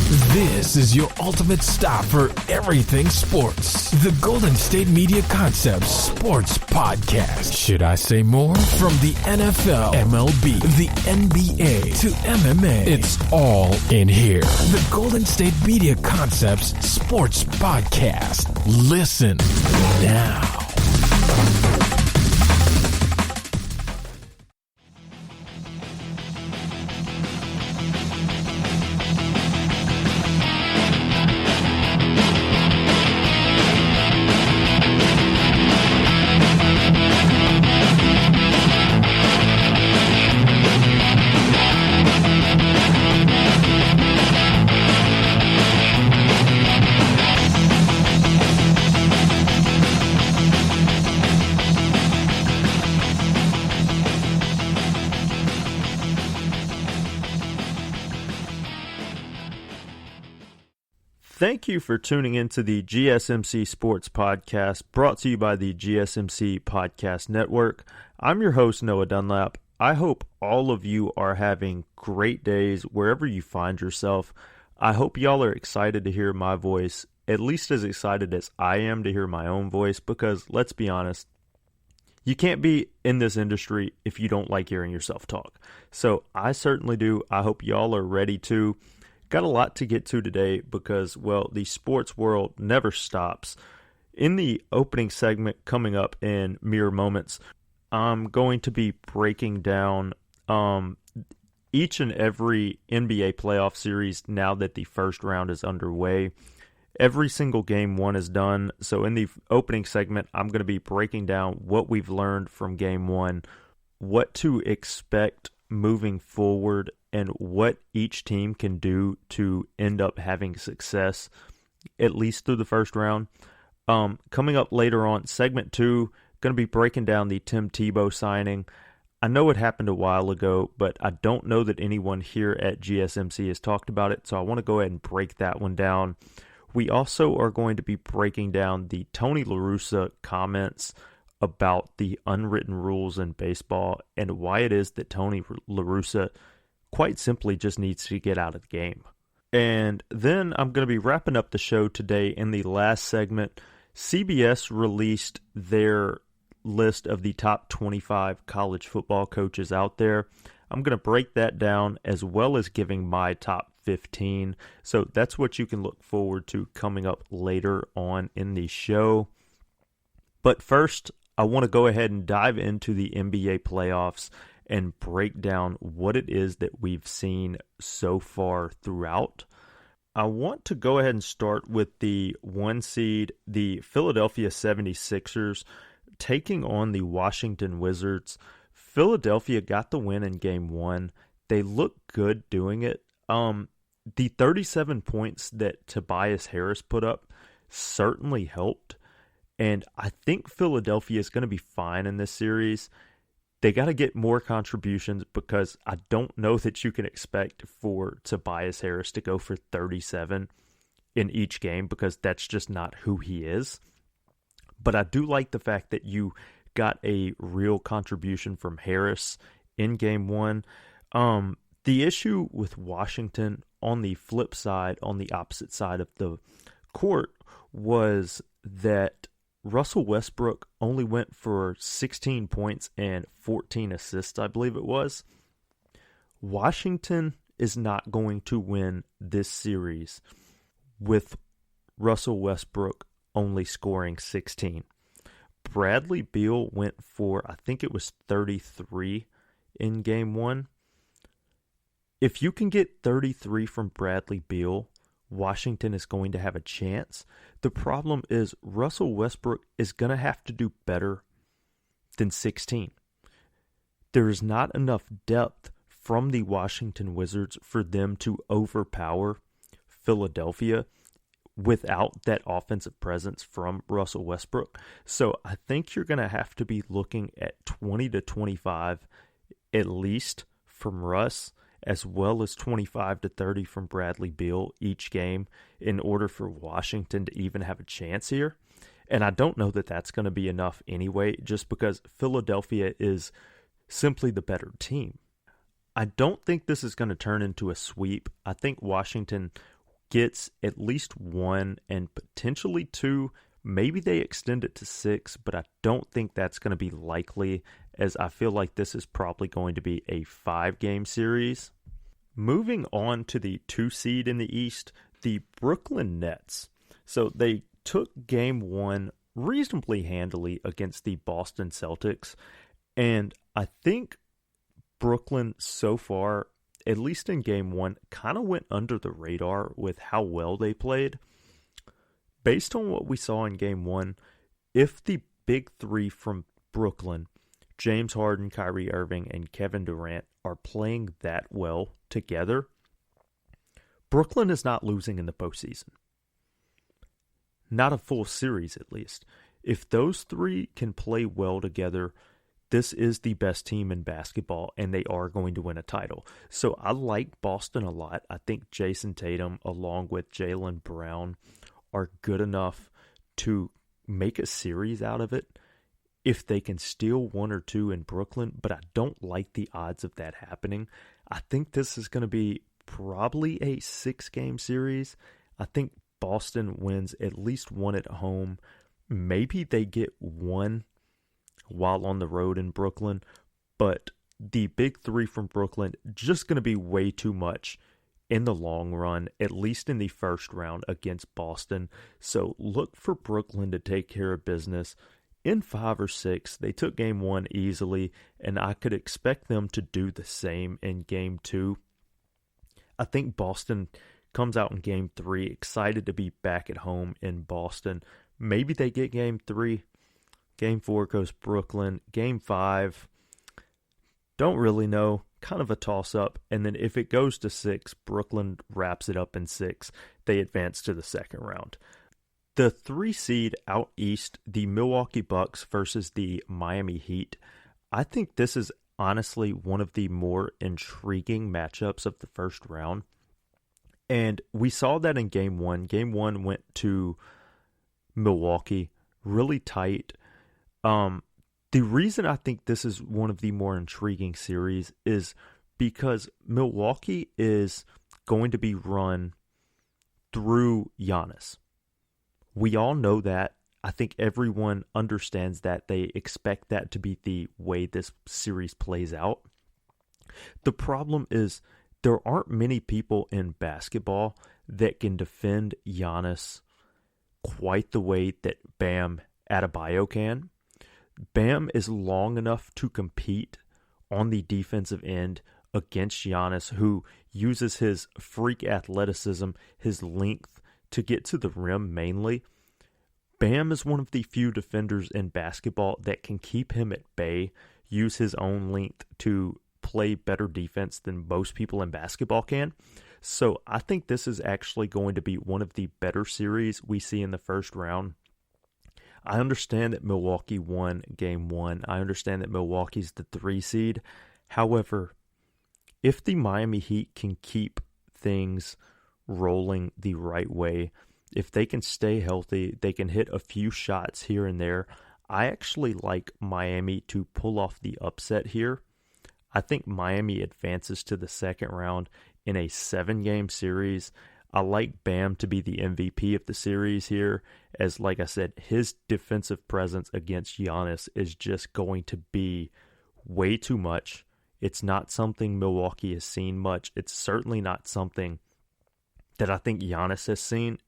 This is your ultimate stop for everything sports. The Golden State Media Concepts Sports Podcast. Should I say more? From the NFL, MLB, the NBA to MMA, it's all in here. The Golden State Media Concepts Sports Podcast. Listen now. Thank you for tuning into the GSMC Sports Podcast, brought to you by the GSMC Podcast Network. I'm your host, Noah Dunlap. I hope all of you are having great days wherever you find yourself. I hope y'all are excited to hear my voice, at least as excited as I am to hear my own voice, because let's be honest, you can't be in this industry if you don't like hearing yourself talk. So I certainly do. I hope y'all are ready to. Got a lot to get to today because, well, the sports world never stops. In the opening segment coming up in mere moments, I'm going to be breaking down each and every NBA playoff series now that the first round is underway. Every single game one is done. So in the opening segment, I'm going to be breaking down what we've learned from game one, what to expect moving forward, and what each team can do to end up having success, at least through the first round. Coming up later on, segment 2, going to be breaking down the Tim Tebow signing. I know it happened a while ago, but I don't know that anyone here at GSMC has talked about it, so I want to go ahead and break that one down. We also are going to be breaking down the Tony La Russa comments about the unwritten rules in baseball and why it is that Tony La Russa quite simply just needs to get out of the game. And then I'm going to be wrapping up the show today in the last segment. CBS released their list of the top 25 college football coaches out there. I'm going to break that down as well as giving my top 15. So that's what you can look forward to coming up later on in the show. But first, I want to go ahead and dive into the NBA playoffs and break down what it is that we've seen so far throughout. I want to go ahead and start with the 1 seed, the Philadelphia 76ers, taking on the Washington Wizards. Philadelphia got the win in game 1. They looked good doing it. The 37 points that Tobias Harris put up certainly helped. And I think Philadelphia is going to be fine in this series. They got to get more contributions because I don't know that you can expect for Tobias Harris to go for 37 in each game because that's just not who he is. But I do like the fact that you got a real contribution from Harris in game 1. The issue with Washington on the flip side, on the opposite side of the court, was that Russell Westbrook only went for 16 points and 14 assists, I believe it was. Washington is not going to win this series with Russell Westbrook only scoring 16. Bradley Beal went for, I think it was 33 in game 1. If you can get 33 from Bradley Beal, Washington is going to have a chance. The problem is Russell Westbrook is going to have to do better than 16. There is not enough depth from the Washington Wizards for them to overpower Philadelphia without that offensive presence from Russell Westbrook. So I think you're going to have to be looking at 20 to 25 at least from Russ, as well as 25 to 30 from Bradley Beal each game in order for Washington to even have a chance here. And I don't know that that's going to be enough anyway, just because Philadelphia is simply the better team. I don't think this is going to turn into a sweep. I think Washington gets at least 1 and potentially 2. Maybe they extend it to 6, but I don't think that's going to be likely, as I feel like this is probably going to be a 5-game series. Moving on to the 2 seed in the East, the Brooklyn Nets. So they took game 1 reasonably handily against the Boston Celtics, and I think Brooklyn so far, at least in game 1, kind of went under the radar with how well they played. Based on what we saw in game 1, if the big 3 from Brooklyn, James Harden, Kyrie Irving, and Kevin Durant, are playing that well together, Brooklyn is not losing in the postseason. Not a full series, at least. If those 3 can play well together, this is the best team in basketball, and they are going to win a title. So I like Boston a lot. I think Jason Tatum, along with Jaylen Brown, are good enough to make a series out of it if they can steal 1 or 2 in Brooklyn, but I don't like the odds of that happening. I think this is going to be probably a 6-game series. I think Boston wins at least 1 at home. Maybe they get 1 while on the road in Brooklyn, but the big 3 from Brooklyn just going to be way too much in the long run, at least in the first round against Boston. So look for Brooklyn to take care of business in 5 or 6. They took game 1 easily, and I could expect them to do the same in game 2. I think Boston comes out in game 3 excited to be back at home in Boston. Maybe they get game 3. Game 4 goes Brooklyn. Game 5, don't really know. Kind of a toss-up. And then if it goes to 6, Brooklyn wraps it up in 6. They advance to the second round. The 3 seed out east, the Milwaukee Bucks versus the Miami Heat. I think this is honestly one of the more intriguing matchups of the first round. And we saw that in game 1. Game 1 went to Milwaukee, really tight. The reason I think this is one of the more intriguing series is because Milwaukee is going to be run through Giannis. We all know that. I think everyone understands that. They expect that to be the way this series plays out. The problem is there aren't many people in basketball that can defend Giannis quite the way that Bam Adebayo can. Bam is long enough to compete on the defensive end against Giannis, who uses his freak athleticism, his length, to get to the rim mainly. Bam is one of the few defenders in basketball that can keep him at bay, use his own length to play better defense than most people in basketball can. So I think this is actually going to be one of the better series we see in the first round. I understand that Milwaukee won game 1. I understand that Milwaukee's the 3 seed. However, if the Miami Heat can keep things rolling the right way, if they can stay healthy, they can hit a few shots here and there, I actually like Miami to pull off the upset here. I think Miami advances to the second round in a 7-game series. I like Bam to be the MVP of the series here, as like I said, his defensive presence against Giannis is just going to be way too much. It's not something Milwaukee has seen much. It's certainly not something that I think Giannis has seen,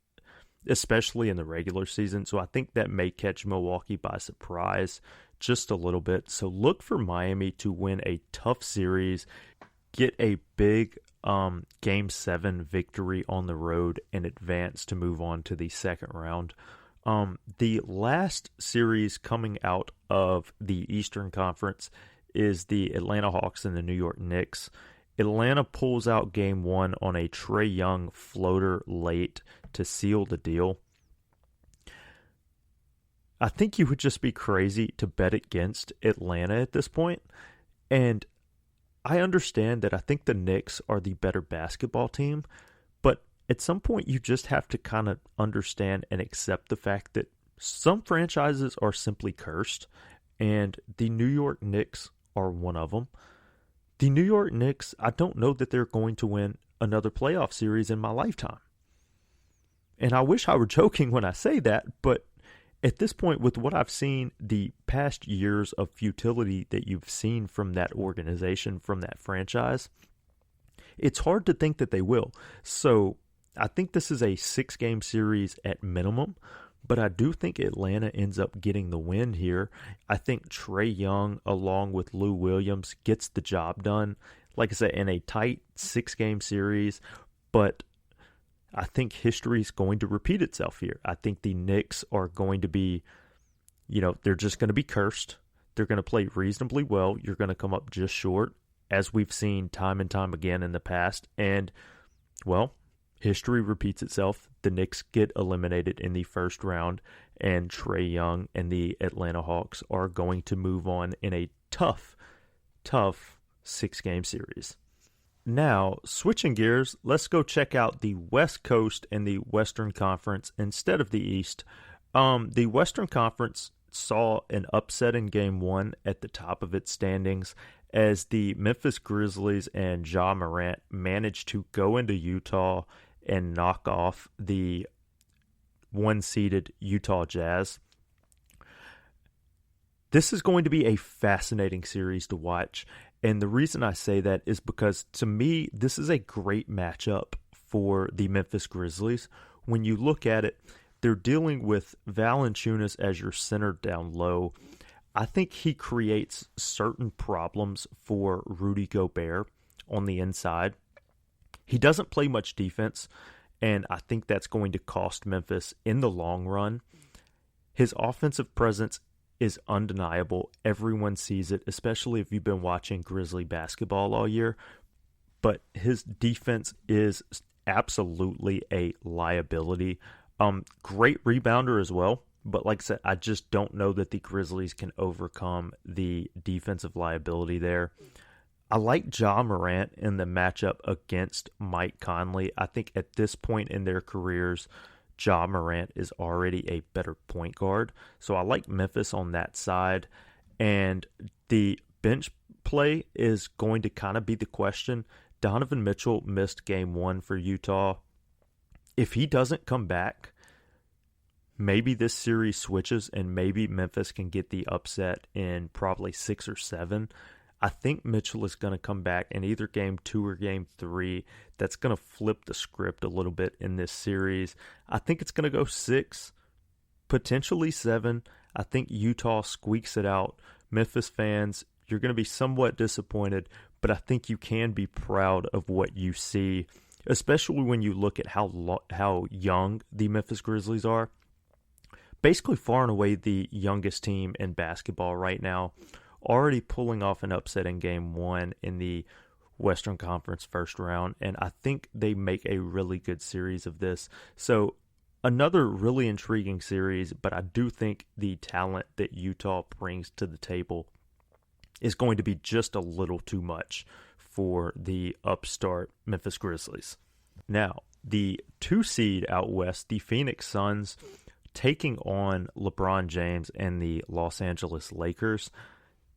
especially in the regular season. So I think that may catch Milwaukee by surprise just a little bit. So look for Miami to win a tough series, get a big Game 7 victory on the road, and advance to move on to the second round. The last series coming out of the Eastern Conference is the Atlanta Hawks and the New York Knicks. Atlanta pulls out Game 1 on a Trae Young floater late to seal the deal. I think you would just be crazy to bet against Atlanta at this point. And I understand that I think the Knicks are the better basketball team, but at some point you just have to kind of understand and accept the fact that some franchises are simply cursed, and the New York Knicks are one of them. The New York Knicks, I don't know that they're going to win another playoff series in my lifetime. And I wish I were joking when I say that, but at this point, with what I've seen, the past years of futility that you've seen from that organization, from that franchise, it's hard to think that they will. So I think this is a 6-game series at minimum, but I do think Atlanta ends up getting the win here. I think Trae Young, along with Lou Williams, gets the job done. Like I said, in a tight 6-game series, but I think history is going to repeat itself here. I think the Knicks are going to be, they're just going to be cursed. They're going to play reasonably well. You're going to come up just short, as we've seen time and time again in the past. And, well, history repeats itself. The Knicks get eliminated in the first round, and Trae Young and the Atlanta Hawks are going to move on in a tough 6-game series. Now, switching gears, let's go check out the West Coast and the Western Conference instead of the East. The Western Conference saw an upset in Game 1 at the top of its standings as the Memphis Grizzlies and Ja Morant managed to go into Utah and knock off the 1-seeded Utah Jazz. This is going to be a fascinating series to watch. And the reason I say that is because, to me, this is a great matchup for the Memphis Grizzlies. When you look at it, they're dealing with Valanciunas as your center down low. I think he creates certain problems for Rudy Gobert on the inside. He doesn't play much defense, and I think that's going to cost Memphis in the long run. His offensive presence is undeniable. Everyone sees it, especially if you've been watching Grizzly basketball all year. But his defense is absolutely a liability. Great rebounder as well. But like I said, I just don't know that the Grizzlies can overcome the defensive liability there. I like Ja Morant in the matchup against Mike Conley. I think at this point in their careers, Ja Morant is already a better point guard. So I like Memphis on that side. And the bench play is going to kind of be the question. Donovan Mitchell missed Game 1 for Utah. If he doesn't come back, maybe this series switches and maybe Memphis can get the upset in probably 6 or 7. I think Mitchell is going to come back in either Game 2 or Game 3. That's going to flip the script a little bit in this series. I think it's going to go 6, potentially 7. I think Utah squeaks it out. Memphis fans, you're going to be somewhat disappointed, but I think you can be proud of what you see, especially when you look at how young the Memphis Grizzlies are. Basically far and away the youngest team in basketball right now. Already pulling off an upset in Game 1 in the Western Conference first round, and I think they make a really good series of this. So another really intriguing series, but I do think the talent that Utah brings to the table is going to be just a little too much for the upstart Memphis Grizzlies. Now, the 2 seed out west, the Phoenix Suns, taking on LeBron James and the Los Angeles Lakers.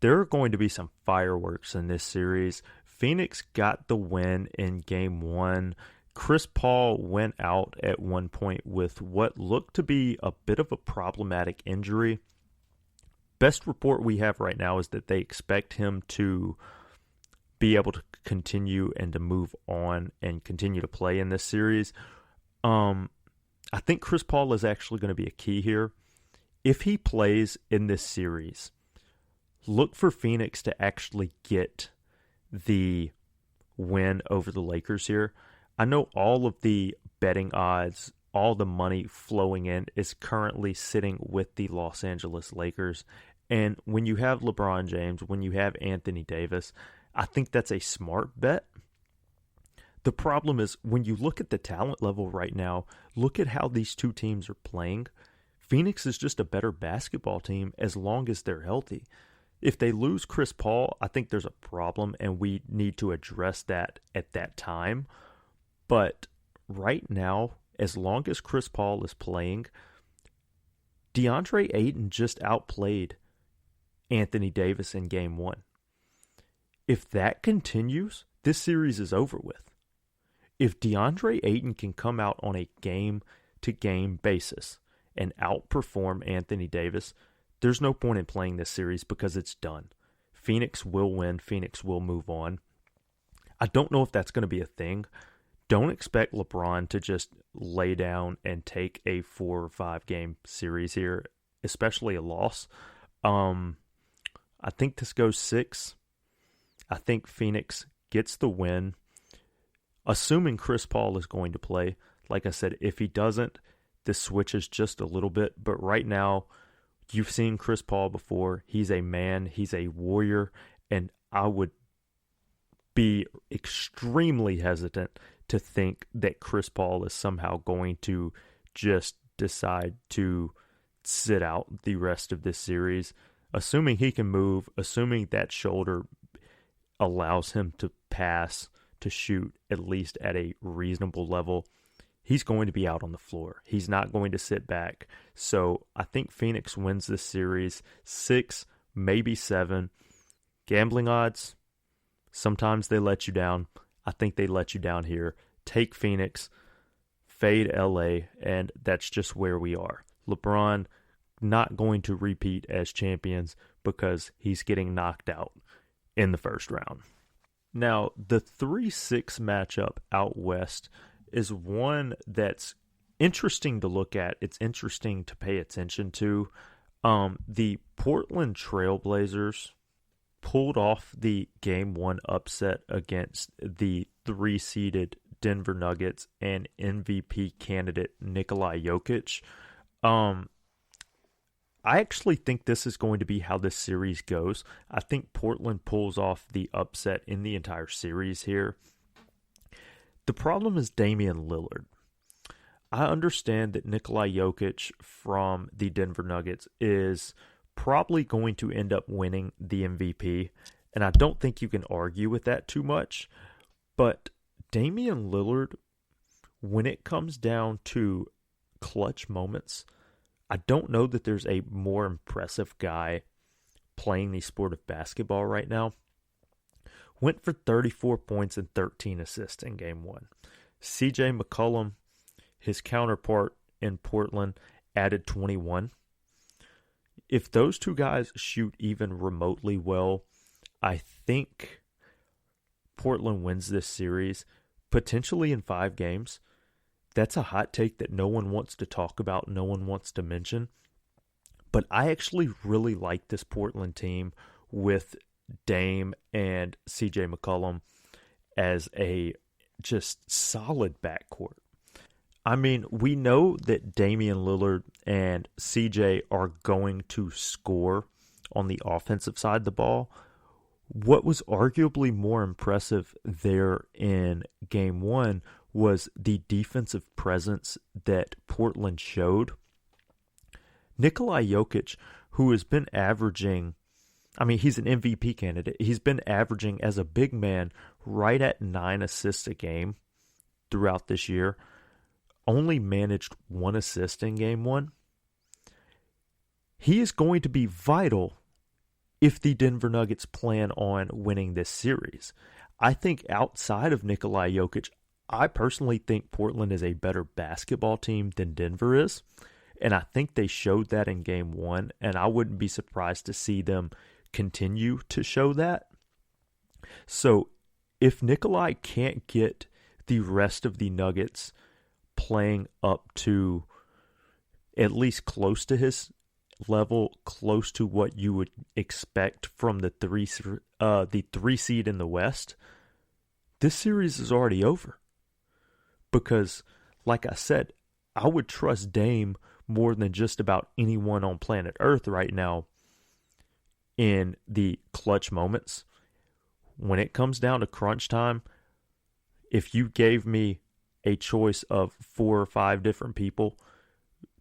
There are going to be some fireworks in this series. Phoenix got the win in Game 1. Chris Paul went out at one point with what looked to be a bit of a problematic injury. Best report we have right now is that they expect him to be able to continue and to move on and continue to play in this series. I think Chris Paul is actually going to be a key here. If he plays in this series, look for Phoenix to actually get the win over the Lakers here. I know all of the betting odds, all the money flowing in is currently sitting with the Los Angeles Lakers. And when you have LeBron James, when you have Anthony Davis, I think that's a smart bet. The problem is when you look at the talent level right now, look at how these two teams are playing. Phoenix is just a better basketball team as long as they're healthy. If they lose Chris Paul, I think there's a problem, and we need to address that at that time. But right now, as long as Chris Paul is playing, DeAndre Ayton just outplayed Anthony Davis in Game 1. If that continues, this series is over with. If DeAndre Ayton can come out on a game game-to-game basis and outperform Anthony Davis, there's no point in playing this series because it's done. Phoenix will win. Phoenix will move on. I don't know if that's going to be a thing. Don't expect LeBron to just lay down and take a 4 or 5 game series here, especially a loss. I think this goes 6. I think Phoenix gets the win, assuming Chris Paul is going to play. Like I said, if he doesn't, this switches just a little bit. But right now, you've seen Chris Paul before. He's a man. He's a warrior. And I would be extremely hesitant to think that Chris Paul is somehow going to just decide to sit out the rest of this series. Assuming he can move, assuming that shoulder allows him to pass, to shoot at least at a reasonable level, he's going to be out on the floor. He's not going to sit back. So I think Phoenix wins this series 6, maybe 7. Gambling odds, sometimes they let you down. I think they let you down here. Take Phoenix, fade LA, and that's just where we are. LeBron not going to repeat as champions because he's getting knocked out in the first round. Now, the 3-6 matchup out west is one that's interesting to look at. It's interesting to pay attention to. The Portland Trailblazers pulled off the Game 1 upset against the 3-seeded Denver Nuggets and MVP candidate Nikola Jokic. I actually think this is going to be how this series goes. I think Portland pulls off the upset in the entire series here. The problem is Damian Lillard. I understand that Nikola Jokic from the Denver Nuggets is probably going to end up winning the MVP, and I don't think you can argue with that too much. But Damian Lillard, when it comes down to clutch moments, I don't know that there's a more impressive guy playing the sport of basketball right now. Went for 34 points and 13 assists in Game 1. CJ McCollum, his counterpart in Portland, added 21. If those two guys shoot even remotely well, I think Portland wins this series, potentially in 5 games. That's a hot take that no one wants to talk about, no one wants to mention. But I actually really like this Portland team with Dame and CJ McCollum as a just solid backcourt. I mean, we know that Damian Lillard and CJ are going to score on the offensive side of the ball. What was arguably more impressive there in Game 1 was the defensive presence that Portland showed. Nikola Jokic, who has been averaging, he's an MVP candidate. He's been averaging as a big man right at 9 assists a game throughout this year. Only managed 1 assist in Game 1. He is going to be vital if the Denver Nuggets plan on winning this series. I think outside of Nikola Jokic, I personally think Portland is a better basketball team than Denver is, and I think they showed that in Game 1, and I wouldn't be surprised to see them continue to show that. So if Nikolai can't get the rest of the Nuggets playing up to at least close to his level, close to what you would expect from the 3 seed in the West, this series is already over. Because, like I said, I would trust Dame more than just about anyone on planet Earth right now in the clutch moments. When it comes down to crunch time, if you gave me a choice of 4 or 5 different people,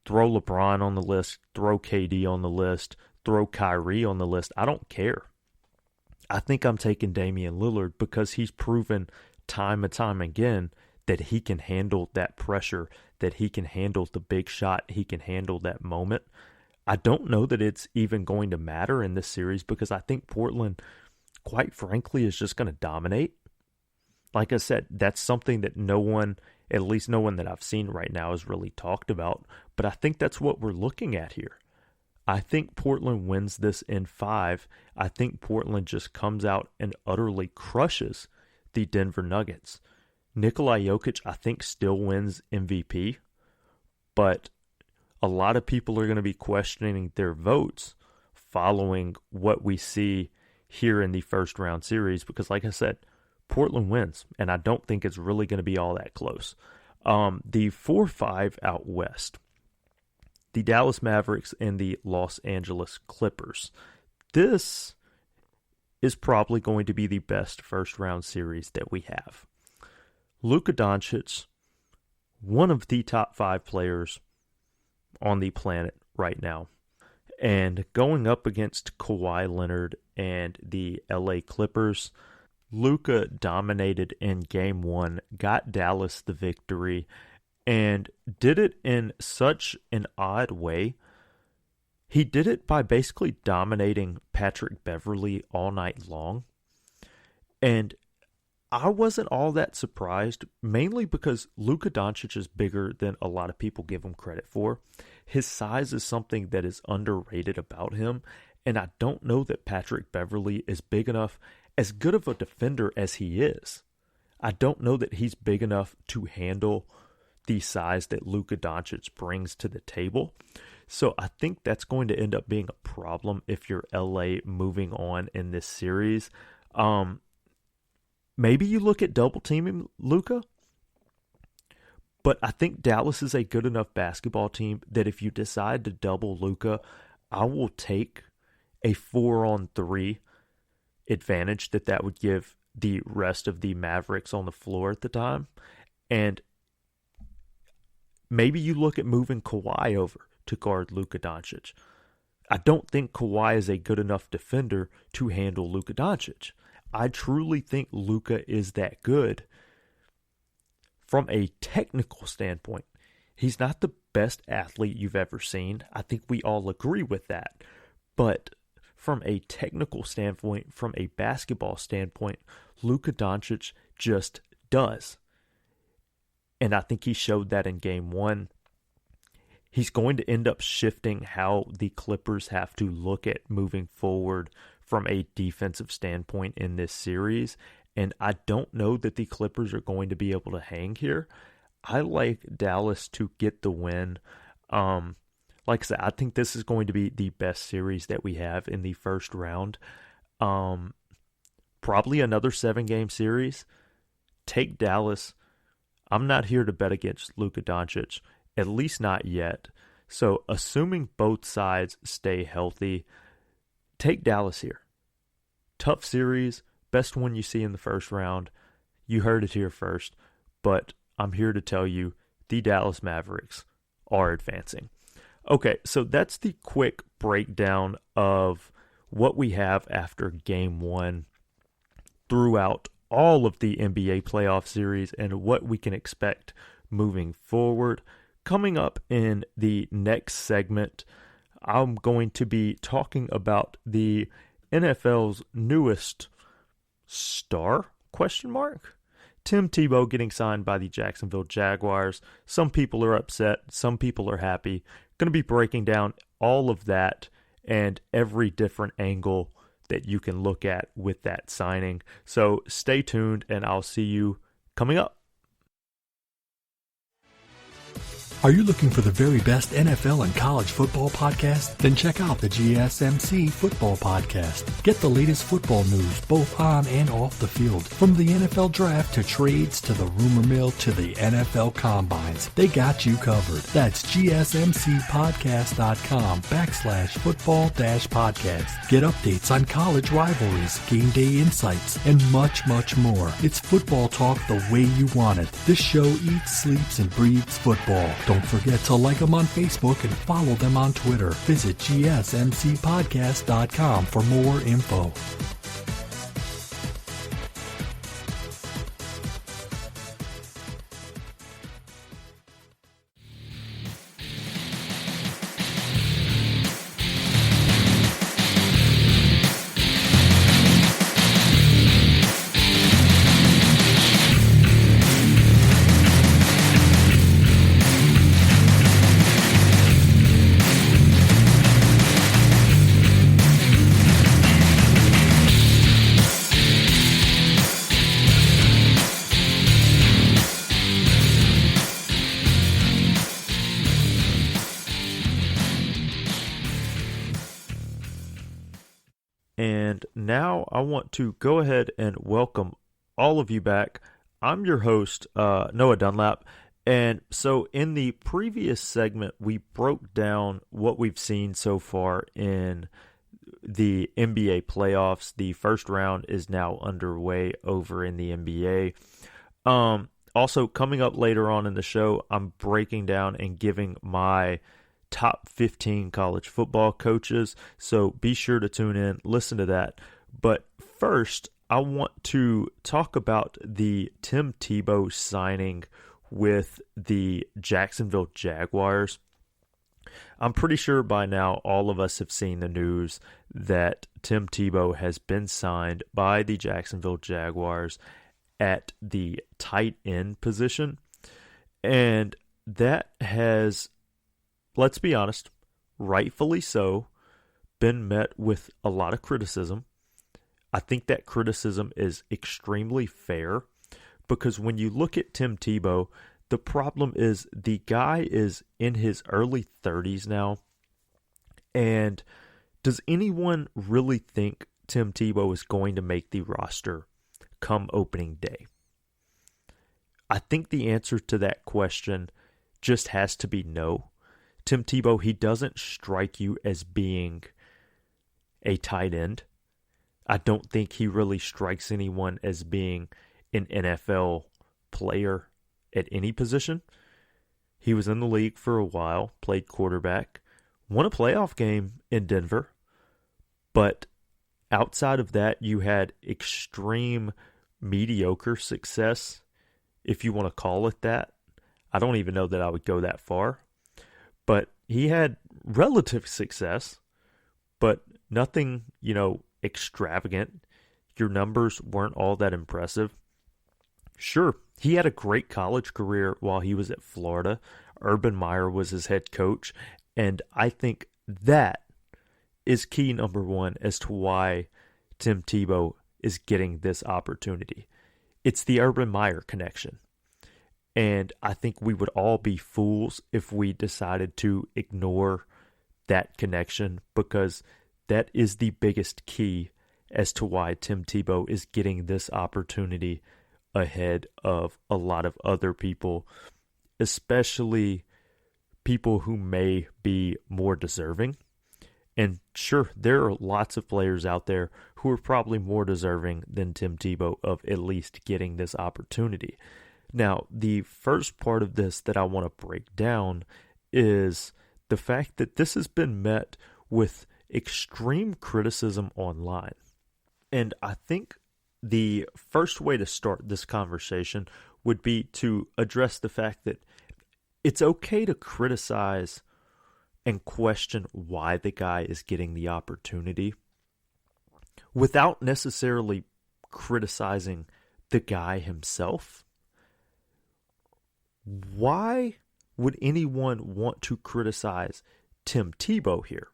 throw LeBron on the list, throw KD on the list, throw Kyrie on the list, I don't care. I think I'm taking Damian Lillard because he's proven time and time again that he can handle that pressure, that he can handle the big shot, he can handle that moment. I don't know that it's even going to matter in this series because I think Portland, quite frankly, is just going to dominate. Like I said, that's something that no one at least no one that I've seen right now is really talked about. But I think that's what we're looking at here. I think Portland wins this in 5. I think Portland just comes out and utterly crushes the Denver Nuggets. Nikola Jokic, I think, still wins MVP, but a lot of people are going to be questioning their votes following what we see here in the first round series because, like I said, Portland wins, and I don't think it's really going to be all that close. The 4-5 out west, the Dallas Mavericks and the Los Angeles Clippers. This is probably going to be the best first-round series that we have. Luka Doncic, one of the top 5 players on the planet right now, and going up against Kawhi Leonard and the LA Clippers. Luka dominated in Game 1, got Dallas the victory, and did it in such an odd way. He did it by basically dominating Patrick Beverley all night long. And I wasn't all that surprised, mainly because Luka Doncic is bigger than a lot of people give him credit for. His size is something that is underrated about him, and I don't know that Patrick Beverley is big enough, as good of a defender as he is. I don't know that he's big enough to handle the size that Luka Doncic brings to the table. So I think that's going to end up being a problem if you're LA moving on in this series. Maybe you look at double teaming Luka, but I think Dallas is a good enough basketball team that if you decide to double Luka, I will take a 4-on-3 advantage that would give the rest of the Mavericks on the floor at the time. And maybe you look at moving Kawhi over to guard Luka Doncic. I don't think Kawhi is a good enough defender to handle Luka Doncic. I truly think Luka is that good. From a technical standpoint, he's not the best athlete you've ever seen. I think we all agree with that. But from a technical standpoint, from a basketball standpoint, Luka Doncic just does. And I think he showed that in Game 1. He's going to end up shifting how the Clippers have to look at moving forward from a defensive standpoint in this series. And I don't know that the Clippers are going to be able to hang here. I like Dallas to get the win. Like I said, I think this is going to be the best series that we have in the first round. Probably another 7-game series. Take Dallas. I'm not here to bet against Luka Doncic, at least not yet. So assuming both sides stay healthy, take Dallas here. Tough series, best one you see in the first round. You heard it here first, but I'm here to tell you the Dallas Mavericks are advancing. Okay, so that's the quick breakdown of what we have after Game 1 throughout all of the NBA playoff series and what we can expect moving forward. Coming up in the next segment, I'm going to be talking about the NFL's newest star, ? Tim Tebow getting signed by the Jacksonville Jaguars. Some people are upset, some people are happy. Going to be breaking down all of that and every different angle that you can look at with that signing. So stay tuned, and I'll see you coming up. Are you looking for the very best NFL and college football podcast? Then check out the GSMC Football Podcast. Get the latest football news both on and off the field. From the NFL Draft to trades to the rumor mill to the NFL Combines, they got you covered. That's GSMCpodcast.com/football-podcast. Get updates on college rivalries, game day insights, and much, much more. It's football talk the way you want it. This show eats, sleeps, and breathes football. Don't forget to like them on Facebook and follow them on Twitter. Visit GSMCpodcast.com for more info. And now I want to go ahead and welcome all of you back. I'm your host, Noah Dunlap. And so in the previous segment, we broke down what we've seen so far in the NBA playoffs. The first round is now underway over in the NBA. Also, coming up later on in the show, I'm breaking down and giving my top 15 college football coaches. So be sure to tune in, listen to that. But first, I want to talk about the Tim Tebow signing with the Jacksonville Jaguars. I'm pretty sure by now all of us have seen the news that Tim Tebow has been signed by the Jacksonville Jaguars at the tight end position. And that has, let's be honest, rightfully so, been met with a lot of criticism. I think that criticism is extremely fair because when you look at Tim Tebow, the problem is the guy is in his early 30s now. And does anyone really think Tim Tebow is going to make the roster come opening day? I think the answer to that question just has to be no. Tim Tebow, he doesn't strike you as being a tight end. I don't think he really strikes anyone as being an NFL player at any position. He was in the league for a while, played quarterback, won a playoff game in Denver, but outside of that, you had extreme mediocre success, if you want to call it that. I don't even know that I would go that far, but he had relative success, but nothing, extravagant. Your numbers weren't all that impressive. Sure, he had a great college career while he was at Florida. Urban Meyer was his head coach, and I think that is key number one as to why Tim Tebow is getting this opportunity. It's the Urban Meyer connection. And I think we would all be fools if we decided to ignore that connection, because that is the biggest key as to why Tim Tebow is getting this opportunity ahead of a lot of other people, especially people who may be more deserving. And sure, there are lots of players out there who are probably more deserving than Tim Tebow of at least getting this opportunity. Now, the first part of this that I want to break down is the fact that this has been met with extreme criticism online. And I think the first way to start this conversation would be to address the fact that it's okay to criticize and question why the guy is getting the opportunity without necessarily criticizing the guy himself. Why would anyone want to criticize Tim Tebow here?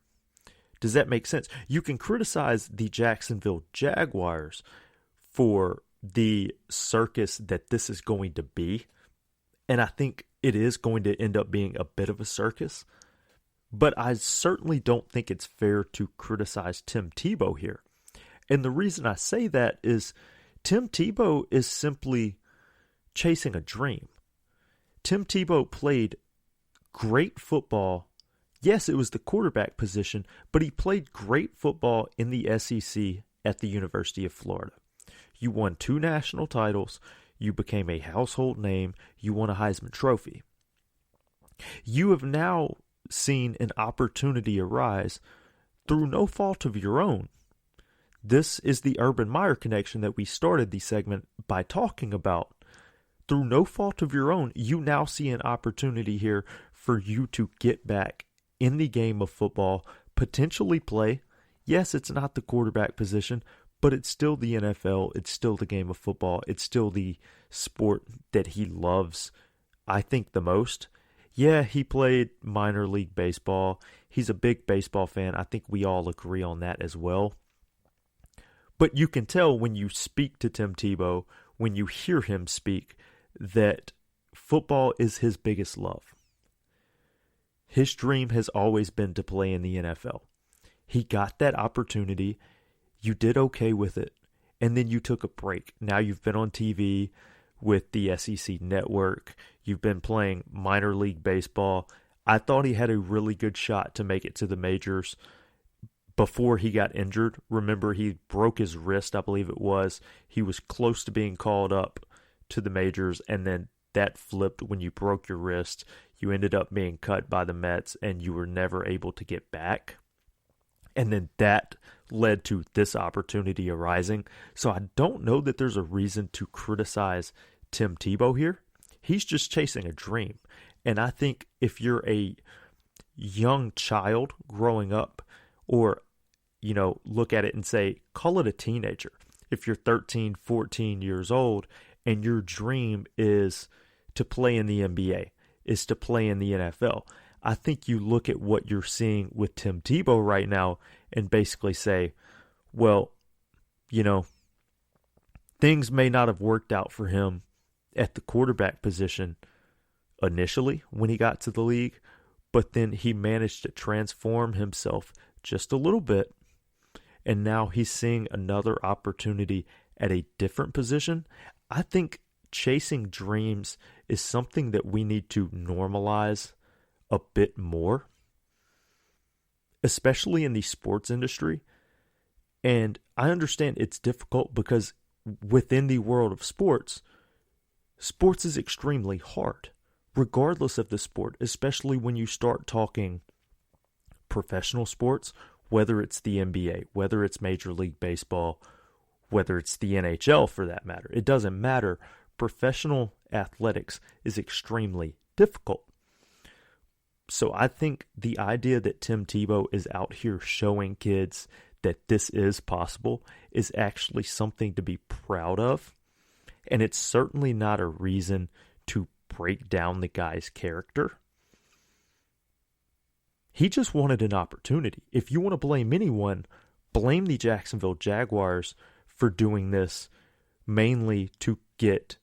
Does that make sense? You can criticize the Jacksonville Jaguars for the circus that this is going to be, and I think it is going to end up being a bit of a circus, but I certainly don't think it's fair to criticize Tim Tebow here. And the reason I say that is Tim Tebow is simply chasing a dream. Tim Tebow played great football. Yes, it was the quarterback position, but he played great football in the SEC at the University of Florida. You won 2 national titles. You became a household name. You won a Heisman Trophy. You have now seen an opportunity arise through no fault of your own. This is the Urban Meyer connection that we started the segment by talking about. Through no fault of your own, you now see an opportunity here for you to get back in the game of football, potentially play. Yes, it's not the quarterback position, but it's still the NFL. It's still the game of football. It's still the sport that he loves, I think, the most. Yeah, he played minor league baseball. He's a big baseball fan. I think we all agree on that as well. But you can tell when you speak to Tim Tebow, when you hear him speak, that football is his biggest love. His dream has always been to play in the NFL. He got that opportunity. You did okay with it, and then you took a break. Now you've been on TV with the SEC network. You've been playing minor league baseball. I thought he had a really good shot to make it to the majors before he got injured. Remember, he broke his wrist, I believe it was. He was close to being called up to the majors, and then that flipped when you broke your wrist. You ended up being cut by the Mets, and you were never able to get back. And then that led to this opportunity arising. So I don't know that there's a reason to criticize Tim Tebow here. He's just chasing a dream. And I think if you're a young child growing up, or, look at it and say, call it a teenager. If you're 13, 14 years old and your dream is to play in the NBA, is to play in the NFL, I think you look at what you're seeing with Tim Tebow right now and basically say, well, things may not have worked out for him at the quarterback position initially when he got to the league, but then he managed to transform himself just a little bit, and now he's seeing another opportunity at a different position. I think chasing dreams is something that we need to normalize a bit more, especially in the sports industry. And I understand it's difficult because within the world of sports is extremely hard, regardless of the sport, especially when you start talking professional sports, whether it's the NBA, whether it's Major League Baseball, whether it's the NHL for that matter. It doesn't matter. Professional athletics is extremely difficult. So I think the idea that Tim Tebow is out here showing kids that this is possible is actually something to be proud of. And it's certainly not a reason to break down the guy's character. He just wanted an opportunity. If you want to blame anyone, blame the Jacksonville Jaguars for doing this mainly to get,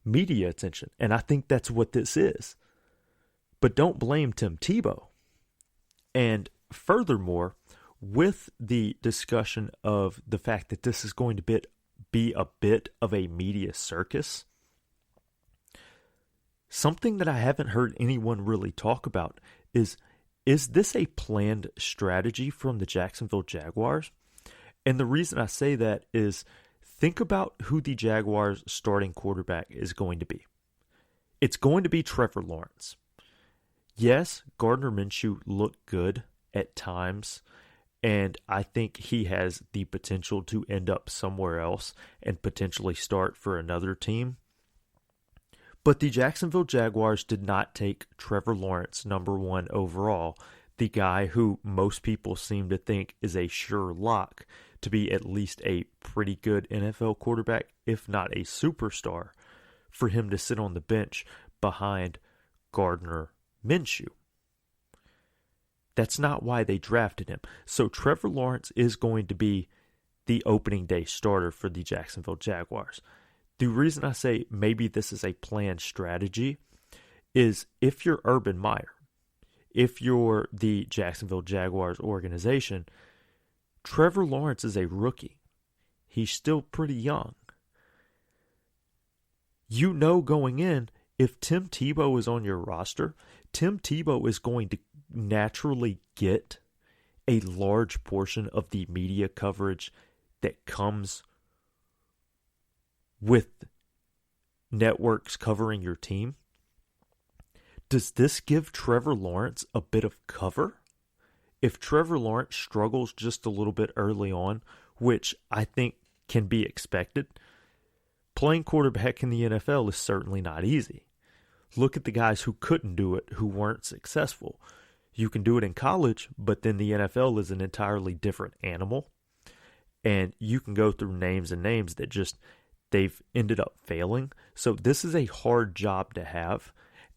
media attention. And I think that's what this is. But don't blame Tim Tebow. And furthermore, with the discussion of the fact that this is going to be a bit of a media circus, something that I haven't heard anyone really talk about is this a planned strategy from the Jacksonville Jaguars? And the reason I say that is, think about who the Jaguars' starting quarterback is going to be. It's going to be Trevor Lawrence. Yes, Gardner Minshew looked good at times, and I think he has the potential to end up somewhere else and potentially start for another team. But the Jacksonville Jaguars did not take Trevor Lawrence number 1 overall, the guy who most people seem to think is a sure lock to be at least a pretty good NFL quarterback, if not a superstar, for him to sit on the bench behind Gardner Minshew. That's not why they drafted him. So Trevor Lawrence is going to be the opening day starter for the Jacksonville Jaguars. The reason I say maybe this is a planned strategy is if you're Urban Meyer, if you're the Jacksonville Jaguars organization, Trevor Lawrence is a rookie. He's still pretty young. Going in, if Tim Tebow is on your roster, Tim Tebow is going to naturally get a large portion of the media coverage that comes with networks covering your team. Does this give Trevor Lawrence a bit of cover? If Trevor Lawrence struggles just a little bit early on, which I think can be expected, playing quarterback in the NFL is certainly not easy. Look at the guys who couldn't do it, who weren't successful. You can do it in college, but then the NFL is an entirely different animal. And you can go through names and names that just, they've ended up failing. So this is a hard job to have.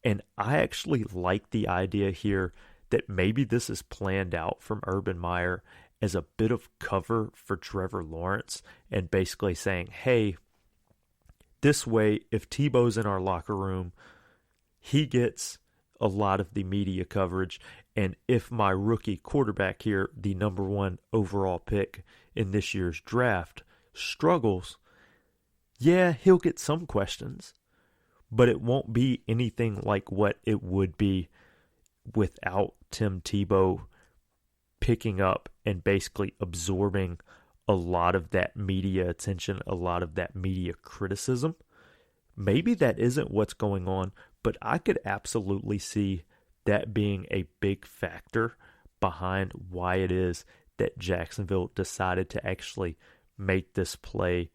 And I actually like the idea here that maybe this is planned out from Urban Meyer as a bit of cover for Trevor Lawrence and basically saying, hey, this way, if Tebow's in our locker room, he gets a lot of the media coverage. And if my rookie quarterback here, the number 1 overall pick in this year's draft, struggles, yeah, he'll get some questions, but it won't be anything like what it would be without Tim Tebow picking up and basically absorbing a lot of that media attention, a lot of that media criticism. Maybe that isn't what's going on, but I could absolutely see that being a big factor behind why it is that Jacksonville decided to actually make this play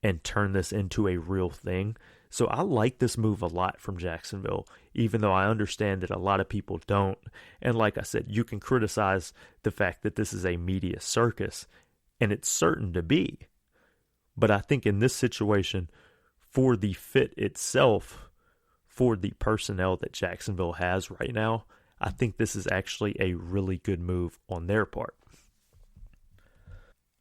and turn this into a real thing. So I like this move a lot from Jacksonville, even though I understand that a lot of people don't. And like I said, you can criticize the fact that this is a media circus, and it's certain to be. But I think in this situation, for the fit itself, for the personnel that Jacksonville has right now, I think this is actually a really good move on their part.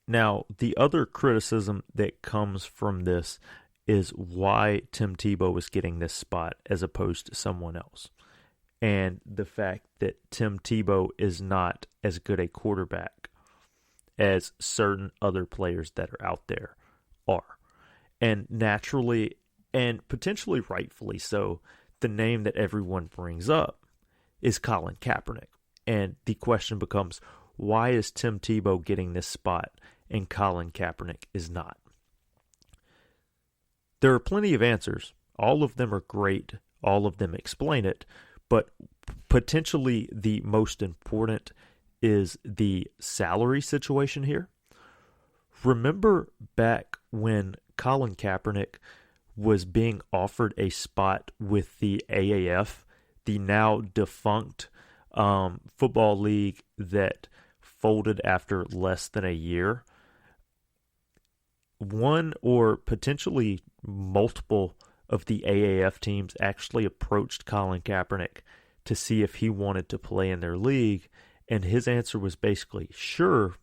Now, the other criticism that comes from this is why Tim Tebow is getting this spot as opposed to someone else. And the fact that Tim Tebow is not as good a quarterback as certain other players that are out there are. And naturally, and potentially rightfully so, the name that everyone brings up is Colin Kaepernick. And the question becomes, why is Tim Tebow getting this spot and Colin Kaepernick is not? There are plenty of answers. All of them are great. All of them explain it. But potentially the most important is the salary situation here. Remember back when Colin Kaepernick was being offered a spot with the AAF, the now defunct football league that folded after less than a year? One or potentially multiple of the AAF teams actually approached Colin Kaepernick to see if he wanted to play in their league, and his answer was basically, sure,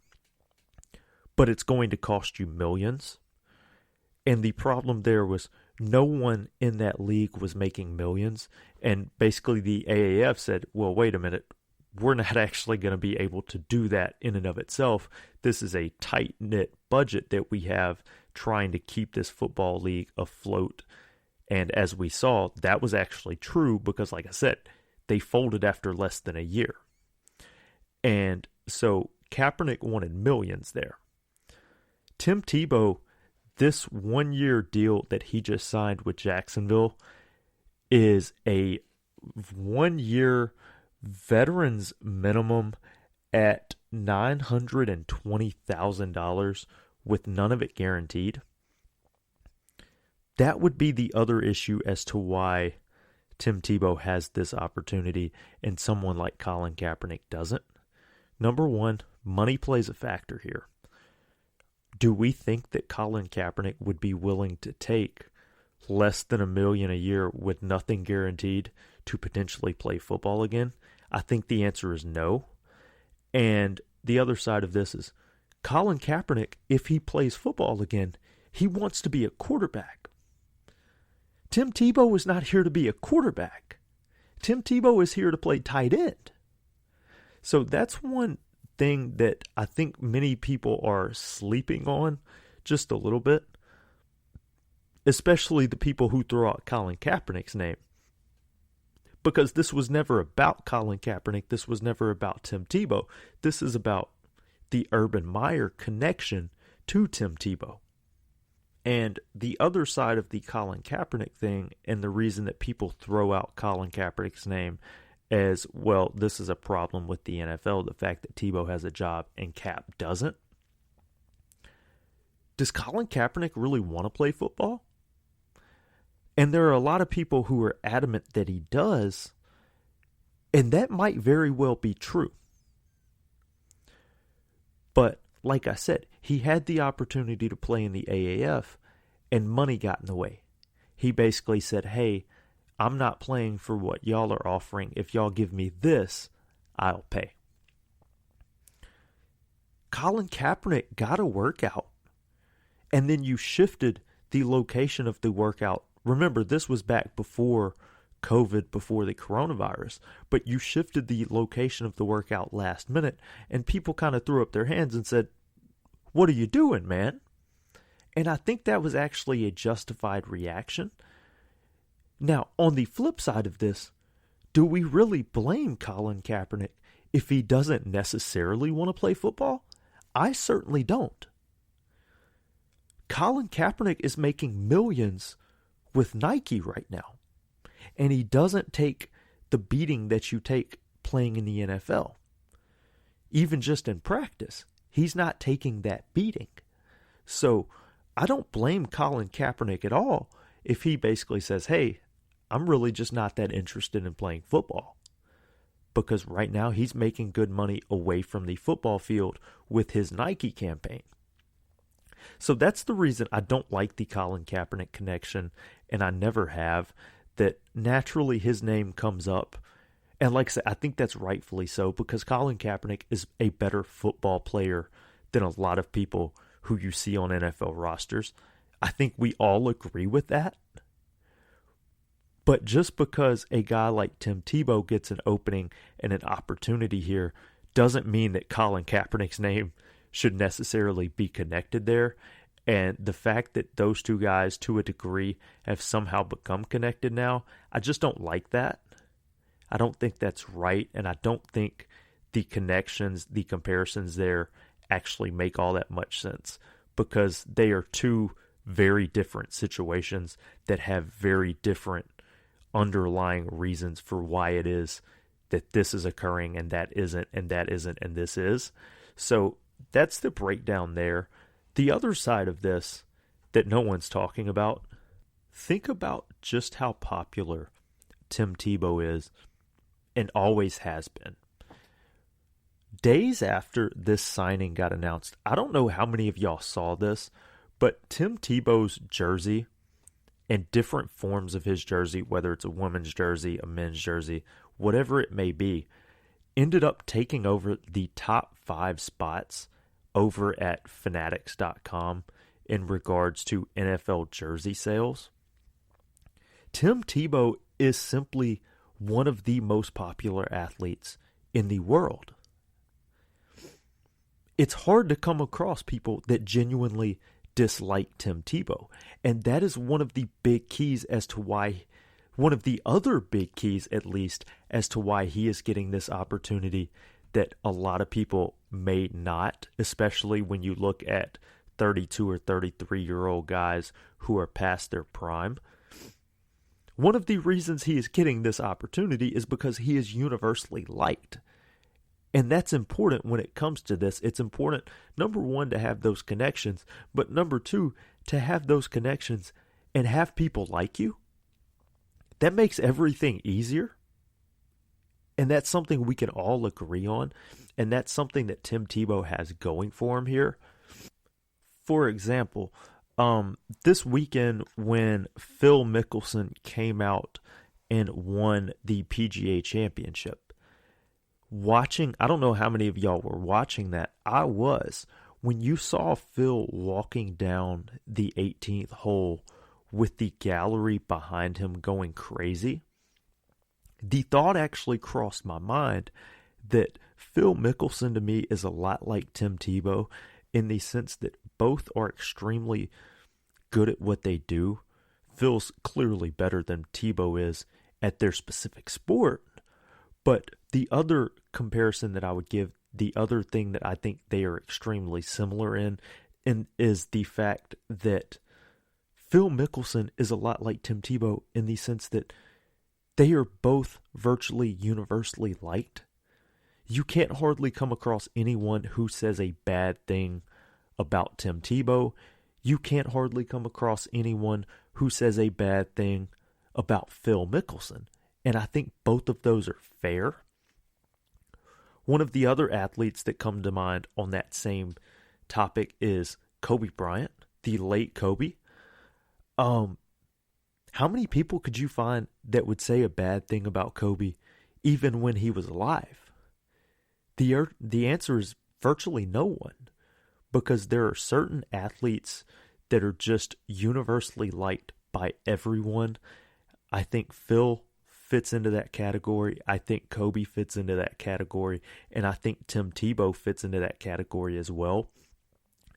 but it's going to cost you millions. And the problem there was no one in that league was making millions, and basically the AAF said, well, wait a minute, we're not actually going to be able to do that in and of itself. This is a tight-knit budget that we have trying to keep this football league afloat. And as we saw, that was actually true because, like I said, they folded after less than a year. And so Kaepernick wanted millions there. Tim Tebow, this 1-year deal that he just signed with Jacksonville is a 1-year veterans minimum at $920,000 with none of it guaranteed. That would be the other issue as to why Tim Tebow has this opportunity and someone like Colin Kaepernick doesn't. Number one, money plays a factor here. Do we think that Colin Kaepernick would be willing to take less than $1 million a year with nothing guaranteed to potentially play football again? I think the answer is no. And the other side of this is Colin Kaepernick, if he plays football again, he wants to be a quarterback. Tim Tebow is not here to be a quarterback. Tim Tebow is here to play tight end. So that's one thing that I think many people are sleeping on just a little bit, especially the people who throw out Colin Kaepernick's name. Because this was never about Colin Kaepernick. This was never about Tim Tebow. This is about the Urban Meyer connection to Tim Tebow. And the other side of the Colin Kaepernick thing, and the reason that people throw out Colin Kaepernick's name as, well, this is a problem with the NFL, the fact that Tebow has a job and Cap doesn't. Does Colin Kaepernick really want to play football? And there are a lot of people who are adamant that he does, and that might very well be true. But like I said, he had the opportunity to play in the AAF, and money got in the way. He basically said, hey, I'm not playing for what y'all are offering. If y'all give me this, I'll pay. Colin Kaepernick got a workout, and then you shifted the location of the workout. Remember, this was back before COVID before the coronavirus, but you shifted the location of the workout last minute, and people kind of threw up their hands and said, "What are you doing, man?" And I think that was actually a justified reaction. Now, on the flip side of this, do we really blame Colin Kaepernick if he doesn't necessarily want to play football? I certainly don't. Colin Kaepernick is making millions with Nike right now, and he doesn't take the beating that you take playing in the NFL. Even just in practice, he's not taking that beating. So I don't blame Colin Kaepernick at all if he basically says, "Hey, I'm really just not that interested in playing football." Because right now he's making good money away from the football field with his Nike campaign. So that's the reason I don't like the Colin Kaepernick connection, and I never have, that naturally his name comes up. And like I said, I think that's rightfully so, because Colin Kaepernick is a better football player than a lot of people who you see on NFL rosters. I think we all agree with that. But just because a guy like Tim Tebow gets an opening and an opportunity here doesn't mean that Colin Kaepernick's name should necessarily be connected there. And the fact that those two guys, to a degree, have somehow become connected now, I just don't like that. I don't think that's right, and I don't think the connections, the comparisons there actually make all that much sense, because they are two very different situations that have very different underlying reasons for why it is that this is occurring and that isn't, and that isn't, and this is. So that's the breakdown there. The other side of this that no one's talking about, think about just how popular Tim Tebow is and always has been. Days after this signing got announced, I don't know how many of y'all saw this, but Tim Tebow's jersey and different forms of his jersey, whether it's a women's jersey, a men's jersey, whatever it may be, ended up taking over the top 5 spots over at Fanatics.com in regards to NFL jersey sales. Tim Tebow is simply one of the most popular athletes in the world. It's hard to come across people that genuinely dislike Tim Tebow. And that is one of the big keys as to why, one of the other big keys at least, as to why he is getting this opportunity that a lot of people may not, especially when you look at 32 or 33-year-old guys who are past their prime. One of the reasons he is getting this opportunity is because he is universally liked. And that's important when it comes to this. It's important, number one, to have those connections, but number two, to have those connections and have people like you. That makes everything easier. And that's something we can all agree on. And that's something that Tim Tebow has going for him here. For example, this weekend when Phil Mickelson came out and won the PGA Championship, I don't know how many of y'all were watching that. I was. When you saw Phil walking down the 18th hole with the gallery behind him going crazy, the thought actually crossed my mind that Phil Mickelson to me is a lot like Tim Tebow in the sense that both are extremely good at what they do. Phil's clearly better than Tebow is at their specific sport. But the other comparison that I would give, the other thing that I think they are extremely similar in is the fact that Phil Mickelson is a lot like Tim Tebow in the sense that they are both virtually universally liked. You can't hardly come across anyone who says a bad thing about Tim Tebow. You can't hardly come across anyone who says a bad thing about Phil Mickelson. And I think both of those are fair. One of the other athletes that come to mind on that same topic is Kobe Bryant, the late Kobe. How many people could you find that would say a bad thing about Kobe even when he was alive? The answer is virtually no one, because there are certain athletes that are just universally liked by everyone. I think Phil fits into that category. I think Kobe fits into that category. And I think Tim Tebow fits into that category as well.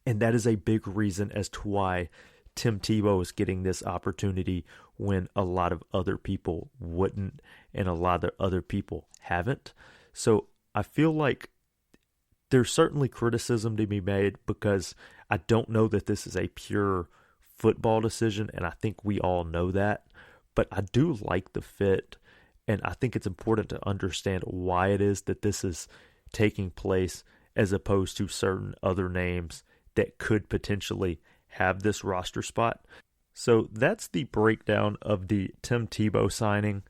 And that is a big reason as to why Tim Tebow is getting this opportunity when a lot of other people wouldn't and a lot of other people haven't. So I feel like there's certainly criticism to be made because I don't know that this is a pure football decision, and I think we all know that. But I do like the fit, and I think it's important to understand why it is that this is taking place as opposed to certain other names that could potentially have this roster spot. So that's the breakdown of the Tim Tebow signing.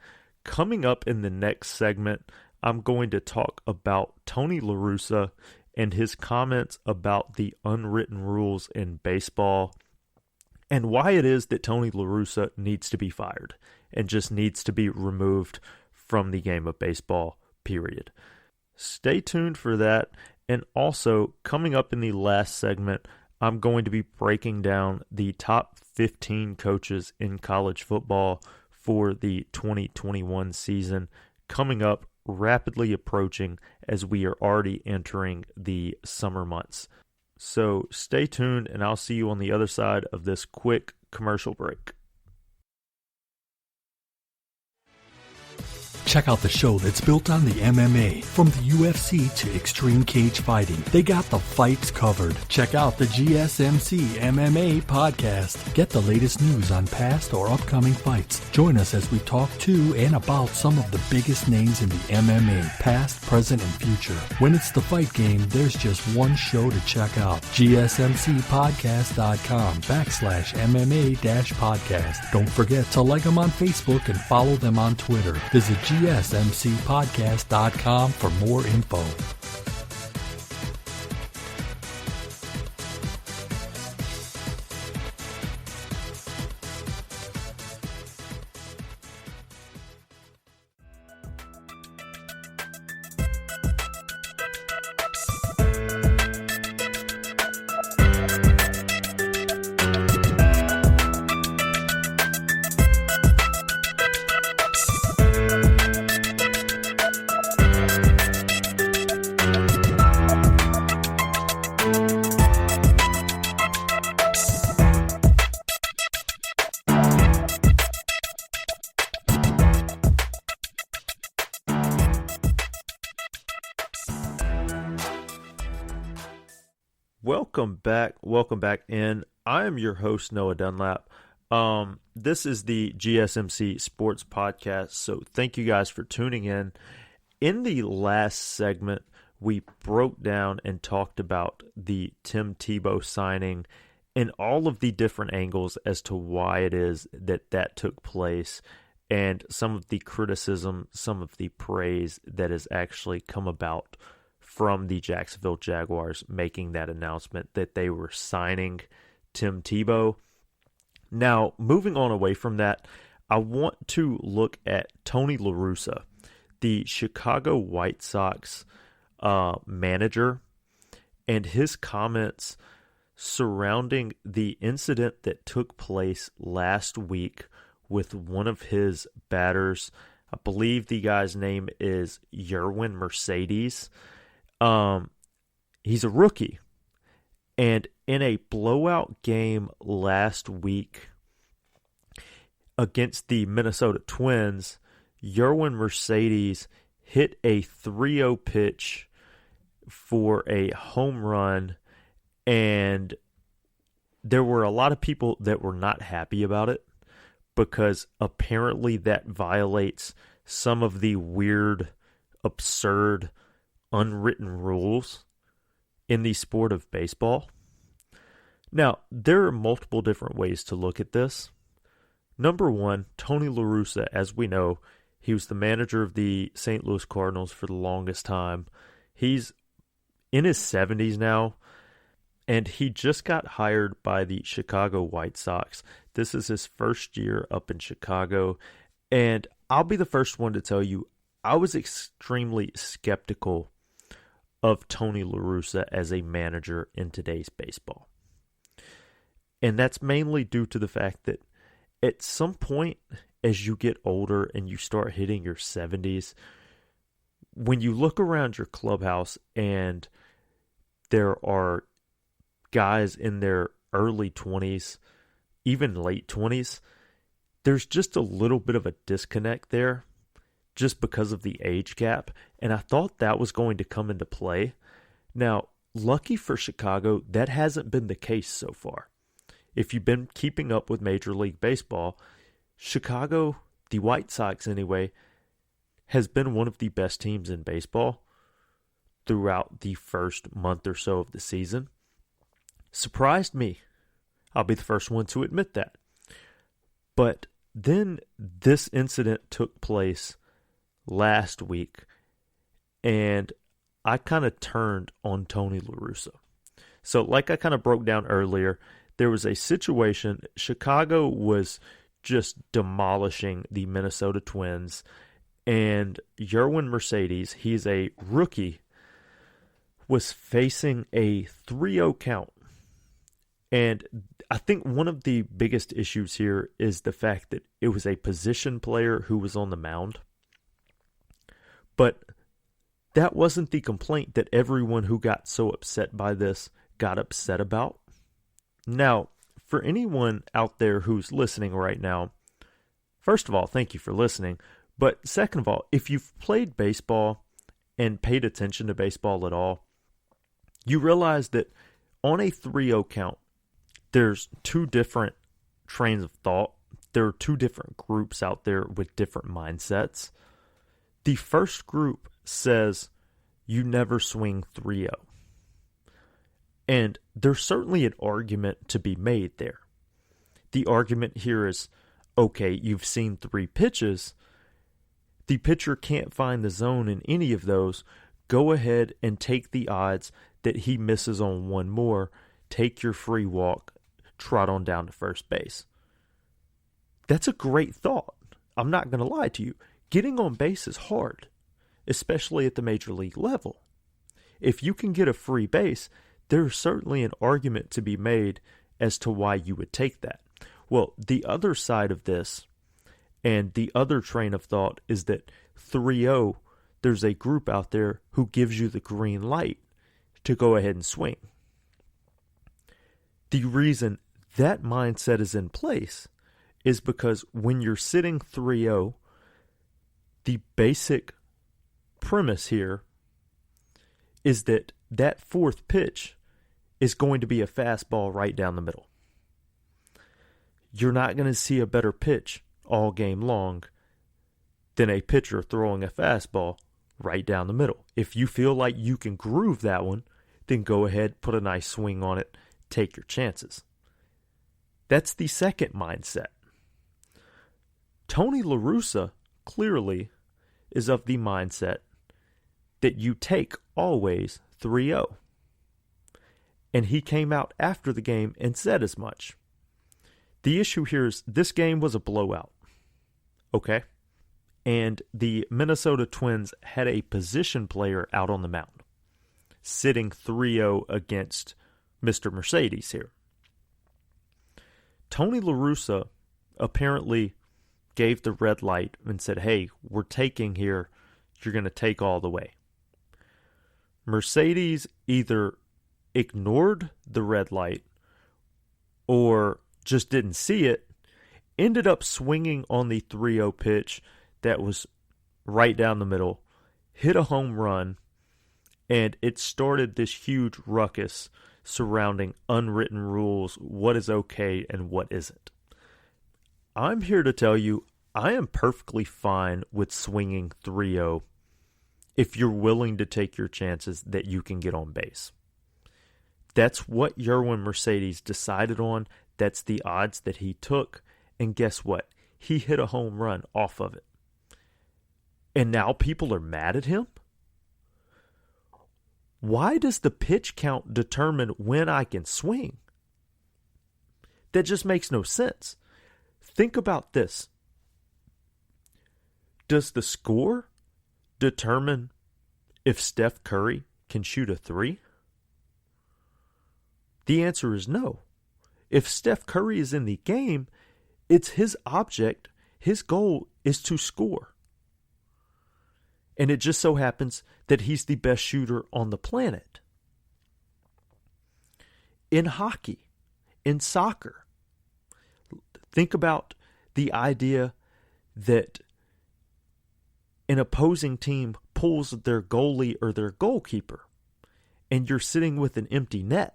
Coming up in the next segment, I'm going to talk about Tony La Russa and his comments about the unwritten rules in baseball and why it is that Tony La Russa needs to be fired and just needs to be removed from the game of baseball, period. Stay tuned for that. And also, coming up in the last segment, I'm going to be breaking down the top 15 coaches in college football for the 2021 season, coming up, rapidly approaching as we are already entering the summer months. So stay tuned, and I'll see you on the other side of this quick commercial break. Check out the show that's built on the MMA. From the UFC to extreme cage fighting, they got the fights covered. Check out the GSMC MMA podcast. Get the latest news on past or upcoming fights. Join us as we talk to and about some of the biggest names in the MMA, past, present, and future. When it's the fight game, there's just one show to check out. GSMCpodcast.com/MMA-podcast. Don't forget to like them on Facebook and follow them on Twitter. Visit GSMCpodcast.com for more info. Welcome back in. I am your host, Noah Dunlap. This is the GSMC Sports Podcast, so thank you guys for tuning in. In the last segment, we broke down and talked about the Tim Tebow signing and all of the different angles as to why it is that took place and some of the criticism, some of the praise that has actually come about from the Jacksonville Jaguars making that announcement that they were signing Tim Tebow. Now, moving on away from that, I want to look at Tony La Russa, the Chicago White Sox manager, and his comments surrounding the incident that took place last week with one of his batters. I believe the guy's name is Yerwin Mercedes. He's a rookie, and in a blowout game last week against the Minnesota Twins, Yerwin Mercedes hit a 3-0 pitch for a home run, and there were a lot of people that were not happy about it because apparently that violates some of the weird, absurd, unwritten rules in the sport of baseball. Now, there are multiple different ways to look at this. Number one, Tony La Russa, as we know, he was the manager of the St. Louis Cardinals for the longest time. He's in his 70s now, and he just got hired by the Chicago White Sox. This is his first year up in Chicago, and I'll be the first one to tell you, I was extremely skeptical of Tony La Russa as a manager in today's baseball. And that's mainly due to the fact that at some point as you get older and you start hitting your 70s, when you look around your clubhouse and there are guys in their early 20s, even late 20s, there's just a little bit of a disconnect there just because of the age gap. And I thought that was going to come into play. Now, lucky for Chicago, that hasn't been the case so far. If you've been keeping up with Major League Baseball, Chicago, the White Sox anyway, has been one of the best teams in baseball throughout the first month or so of the season. Surprised me. I'll be the first one to admit that. But then this incident took place last week, and I kind of turned on Tony La Russa. So like I kind of broke down earlier, there was a situation. Chicago was just demolishing the Minnesota Twins, and Yerwin Mercedes, he's a rookie, was facing a 3-0 count. And I think one of the biggest issues here is the fact that it was a position player who was on the mound. But that wasn't the complaint that everyone who got so upset by this got upset about. Now, for anyone out there who's listening right now, first of all, thank you for listening. But second of all, if you've played baseball and paid attention to baseball at all, you realize that on a 3-0 count, there's two different trains of thought. There are two different groups out there with different mindsets. The first group says you never swing 3-0. And there's certainly an argument to be made there. The argument here is, okay, you've seen 3 pitches. The pitcher can't find the zone in any of those. Go ahead and take the odds that he misses on one more. Take your free walk. Trot on down to first base. That's a great thought. I'm not going to lie to you. Getting on base is hard, especially at the major league level. If you can get a free base, there's certainly an argument to be made as to why you would take that. Well, the other side of this, and the other train of thought, is that 3-0, there's a group out there who gives you the green light to go ahead and swing. The reason that mindset is in place is because when you're sitting 3-0, the basic premise here is that that fourth pitch is going to be a fastball right down the middle. You're not going to see a better pitch all game long than a pitcher throwing a fastball right down the middle. If you feel like you can groove that one, then go ahead, put a nice swing on it, take your chances. That's the second mindset. Tony La Russa clearly is of the mindset that you take always 3-0. And he came out after the game and said as much. The issue here is this game was a blowout. Okay? And the Minnesota Twins had a position player out on the mound, sitting 3-0 against Mr. Mercedes here. Tony La Russa apparently gave the red light and said, hey, we're taking here. You're going to take all the way. Mercedes either ignored the red light or just didn't see it, ended up swinging on the 3-0 pitch that was right down the middle, hit a home run, and it started this huge ruckus surrounding unwritten rules, what is okay and what isn't. I'm here to tell you, I am perfectly fine with swinging 3-0 if you're willing to take your chances that you can get on base. That's what Yerwin Mercedes decided on. That's the odds that he took. And guess what? He hit a home run off of it. And now people are mad at him? Why does the pitch count determine when I can swing? That just makes no sense. Think about this. Does the score determine if Steph Curry can shoot a 3? The answer is no. If Steph Curry is in the game, it's his object, His goal is to score. And it just so happens that he's the best shooter on the planet. In hockey, in soccer, think about the idea that an opposing team pulls their goalie or their goalkeeper, and you're sitting with an empty net.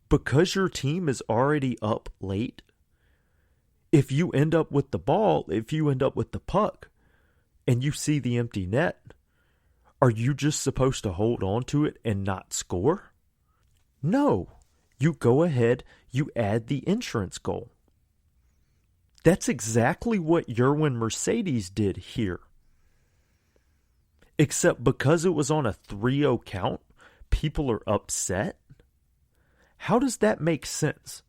Because your team is already up late, if you end up with the ball, if you end up with the puck, and you see the empty net, are you just supposed to hold on to it and not score? No. You go ahead, you add the insurance goal. That's exactly what Yerwin Mercedes did here. Except because it was on a 3-0 count, people are upset. How does that make sense?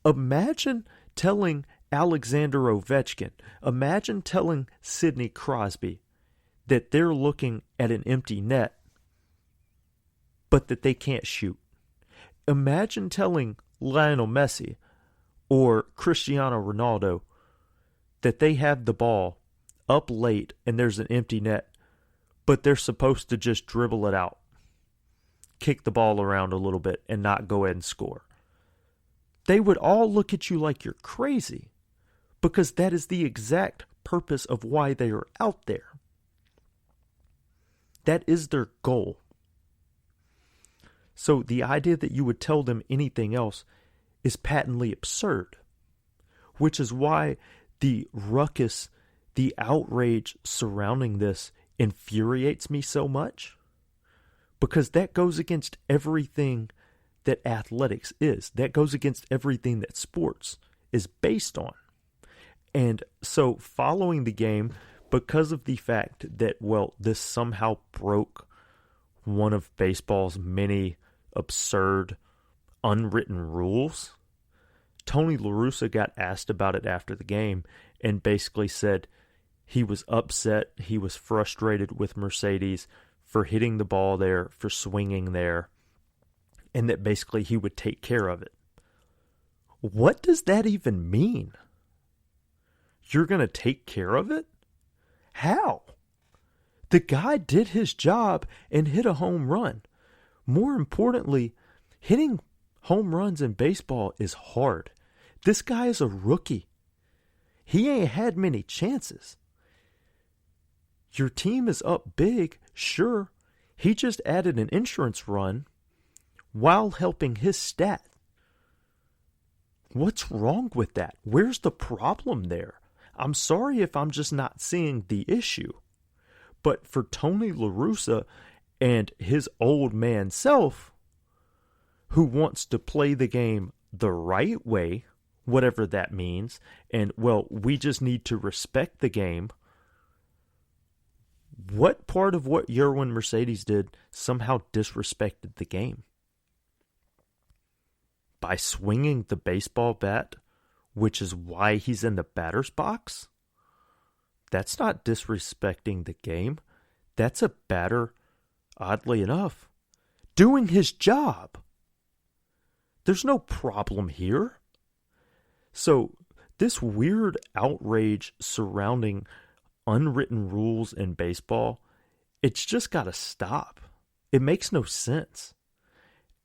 Imagine telling Alexander Ovechkin, imagine telling Sidney Crosby that they're looking at an empty net, but that they can't shoot. Imagine telling Lionel Messi or Cristiano Ronaldo that they have the ball up late and there's an empty net, but they're supposed to just dribble it out, kick the ball around a little bit, and not go ahead and score. They would all look at you like you're crazy, because that is the exact purpose of why they are out there. That is their goal. So the idea that you would tell them anything else is patently absurd, which is why the ruckus, the outrage surrounding this infuriates me so much, because that goes against everything that athletics is. That goes against everything that sports is based on. And so following the game, because of the fact that, well, this somehow broke one of baseball's many absurd, unwritten rules, Tony La Russa got asked about it after the game and basically said he was upset, he was frustrated with Mercedes for hitting the ball there, for swinging there, and that basically he would take care of it. What does that even mean? You're going to take care of it? How? The guy did his job and hit a home run. More importantly, hitting home runs in baseball is hard. This guy is a rookie. He ain't had many chances. Your team is up big, sure. He just added an insurance run while helping his stat. What's wrong with that? Where's the problem there? I'm sorry if I'm just not seeing the issue. But for Tony La Russa and his old man self, who wants to play the game the right way, whatever that means, and, well, we just need to respect the game, what part of what Yerwin Mercedes did somehow disrespected the game? By swinging the baseball bat, which is why he's in the batter's box? That's not disrespecting the game. That's a batter, oddly enough, doing his job. There's no problem here. So this weird outrage surrounding unwritten rules in baseball, it's just got to stop. It makes no sense.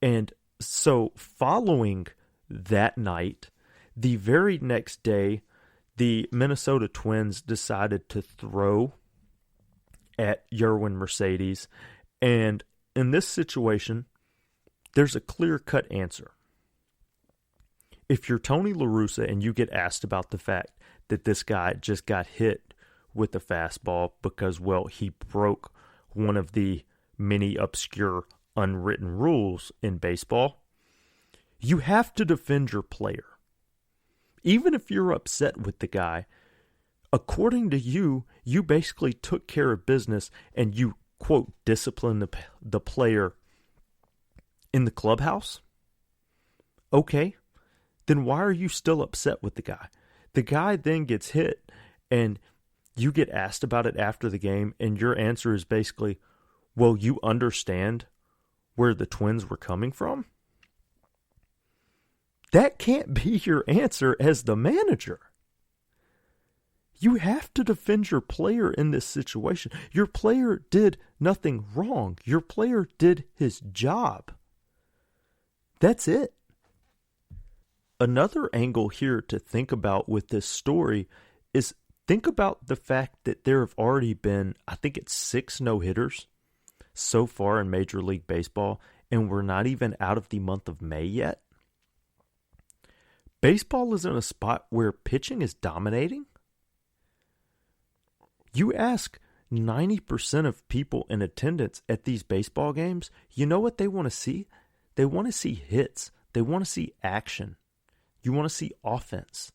And so following that night, the very next day, the Minnesota Twins decided to throw at Yerwin Mercedes. And in this situation, there's a clear-cut answer. If you're Tony La Russa and you get asked about the fact that this guy just got hit with a fastball because, well, he broke one of the many obscure unwritten rules in baseball, you have to defend your player. Even if you're upset with the guy, according to you, you basically took care of business and you, quote, disciplined the player in the clubhouse. Okay, then why are you still upset with the guy? The guy then gets hit and you get asked about it after the game, and your answer is basically, well, you understand where the Twins were coming from? That can't be your answer as the manager. You have to defend your player in this situation. Your player did nothing wrong. Your player did his job. That's it. Another angle here to think about with this story is think about the fact that there have already been, I think it's 6 no-hitters so far in Major League Baseball, and we're not even out of the month of May yet. Baseball is in a spot where pitching is dominating. You ask 90% of people in attendance at these baseball games, you know what they want to see? They want to see hits. They want to see action. You want to see offense.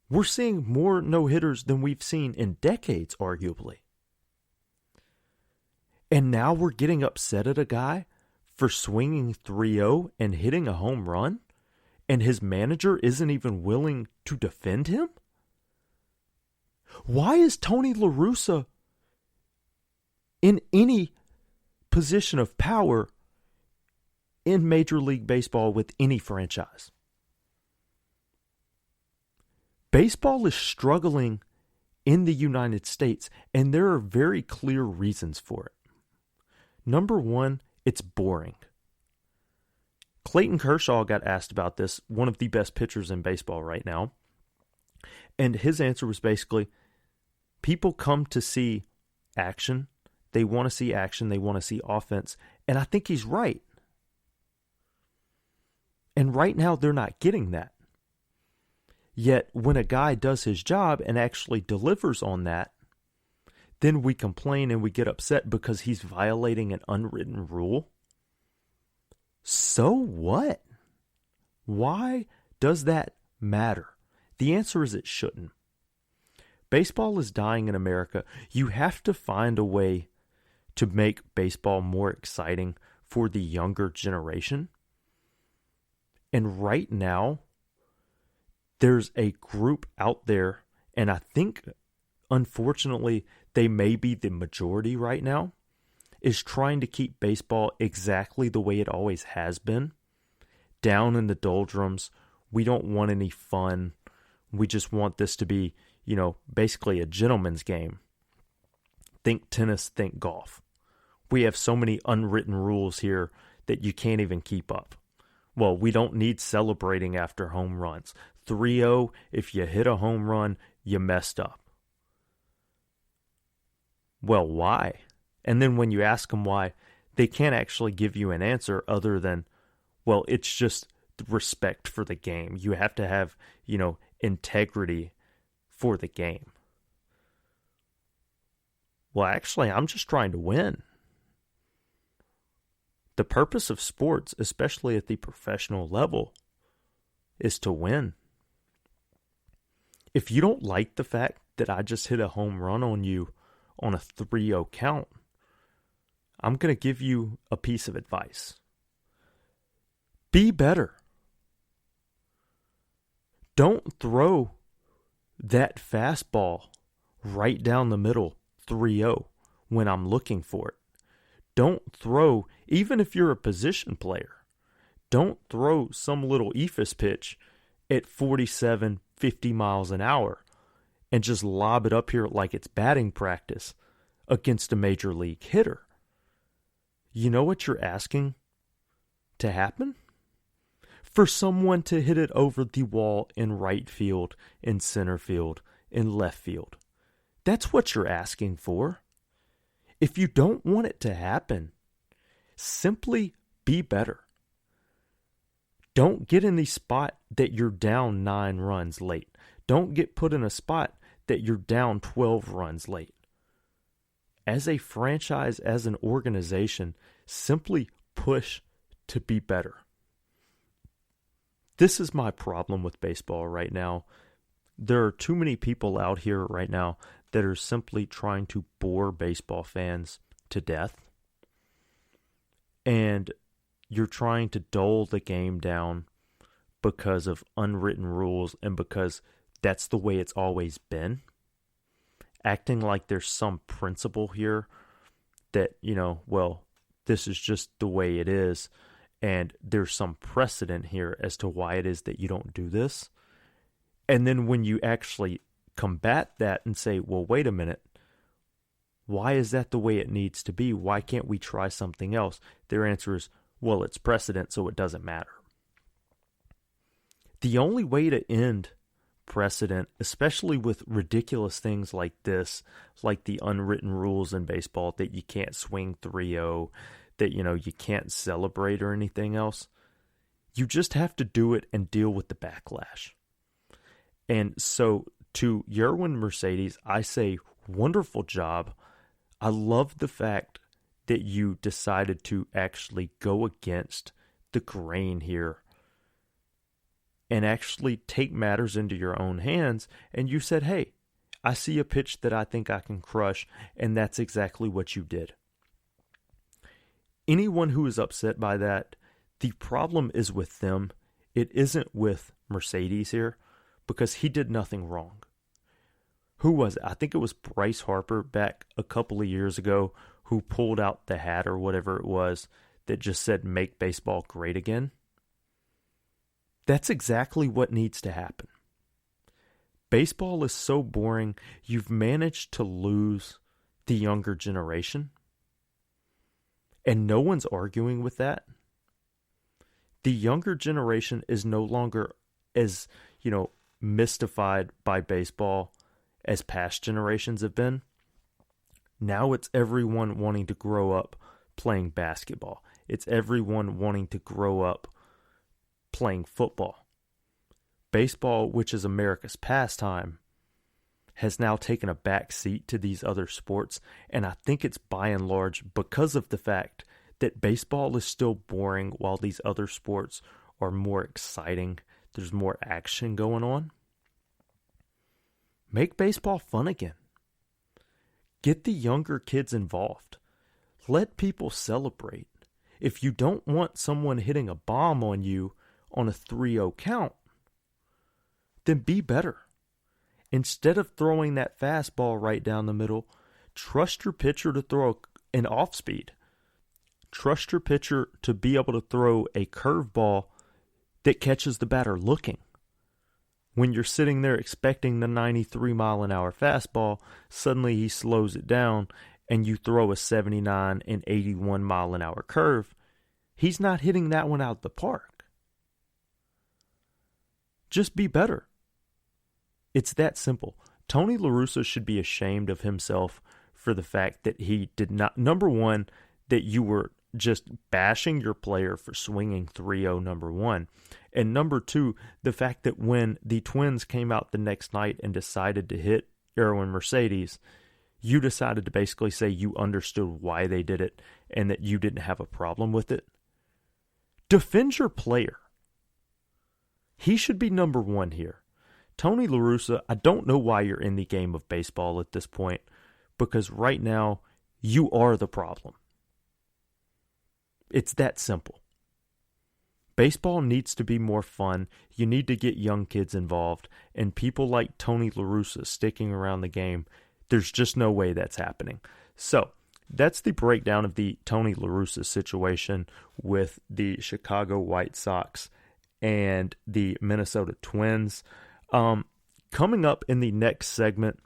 We're seeing more no-hitters than we've seen in decades, arguably. And now we're getting upset at a guy for swinging 3-0 and hitting a home run, and his manager isn't even willing to defend him? Why is Tony La Russa in any position of power in Major League Baseball with any franchise? Baseball is struggling in the United States, and there are very clear reasons for it. Number one, it's boring. Clayton Kershaw got asked about this, one of the best pitchers in baseball right now, and his answer was basically, people come to see action. They want to see action. They want to see offense. And I think he's right. And right now, they're not getting that. Yet, when a guy does his job and actually delivers on that, then we complain and we get upset because he's violating an unwritten rule. So what? Why does that matter? The answer is it shouldn't. Baseball is dying in America. You have to find a way to make baseball more exciting for the younger generation. And right now, there's a group out there, and I think, unfortunately, they may be the majority right now, is trying to keep baseball exactly the way it always has been. Down in the doldrums. We don't want any fun. We just want this to be, basically a gentleman's game. Think tennis, think golf. We have so many unwritten rules here that you can't even keep up. Well, we don't need celebrating after home runs. 3-0, if you hit a home run, you messed up. Well, why? And then when you ask them why, they can't actually give you an answer other than, well, it's just respect for the game. You have to have, integrity for the game. Well, actually, I'm just trying to win. The purpose of sports, especially at the professional level, is to win. If you don't like the fact that I just hit a home run on you on a 3-0 count, I'm going to give you a piece of advice. Be better. Don't throw that fastball right down the middle 3-0 when I'm looking for it. Don't throw, even if you're a position player, don't throw some little eephus pitch at 47, 50 miles an hour and just lob it up here like it's batting practice against a major league hitter. You know what you're asking to happen? For someone to hit it over the wall in right field, in center field, in left field. That's what you're asking for. If you don't want it to happen, simply be better. Don't get in the spot that you're down 9 runs late. Don't get put in a spot that you're down 12 runs late. As a franchise, as an organization, simply push to be better. This is my problem with baseball right now. There are too many people out here right now that are simply trying to bore baseball fans to death. And you're trying to dull the game down because of unwritten rules and because that's the way it's always been. Acting like there's some principle here that, this is just the way it is. And there's some precedent here as to why it is that you don't do this. And then when you actually combat that and say, well, wait a minute, why is that the way it needs to be? Why can't we try something else? Their answer is, well, it's precedent, so it doesn't matter. The only way to end precedent, especially with ridiculous things like this, like the unwritten rules in baseball that you can't swing 3-0, that, you can't celebrate or anything else, you just have to do it and deal with the backlash. And so to Yerwin Mercedes, I say, wonderful job. I love the fact that you decided to actually go against the grain here and actually take matters into your own hands. And you said, hey, I see a pitch that I think I can crush, and that's exactly what you did. Anyone who is upset by that, the problem is with them. It isn't with Mercedes here, because he did nothing wrong. Who was it? I think it was Bryce Harper back a couple of years ago who pulled out the hat or whatever it was that just said, make baseball great again. That's exactly what needs to happen. Baseball is so boring. You've managed to lose the younger generation. And no one's arguing with that. The younger generation is no longer as, mystified by baseball as past generations have been. Now it's everyone wanting to grow up playing basketball. It's everyone wanting to grow up playing football. Baseball, which is America's pastime, has now taken a back seat to these other sports, and I think it's by and large because of the fact that baseball is still boring while these other sports are more exciting. There's more action going on. Make baseball fun again. Get the younger kids involved. Let people celebrate. If you don't want someone hitting a bomb on you on a 3-0 count, then be better. Instead of throwing that fastball right down the middle, trust your pitcher to throw an off speed. Trust your pitcher to be able to throw a curveball that catches the batter looking. When you're sitting there expecting the 93-mile-an-hour fastball, suddenly he slows it down and you throw a 79 and 81-mile-an-hour curve. He's not hitting that one out of the park. Just be better. It's that simple. Tony La Russa should be ashamed of himself for the fact that he did not, number one, that you were just bashing your player for swinging 3-0, number one. And number two, the fact that when the Twins came out the next night and decided to hit Yerwin Mercedes, you decided to basically say you understood why they did it and that you didn't have a problem with it. Defend your player. He should be number one here. Tony La Russa, I don't know why you're in the game of baseball at this point, because right now you are the problem. It's that simple. Baseball needs to be more fun. You need to get young kids involved. And people like Tony La Russa sticking around the game, there's just no way that's happening. So that's the breakdown of the Tony La Russa situation with the Chicago White Sox and the Minnesota Twins. Coming up in the next segment,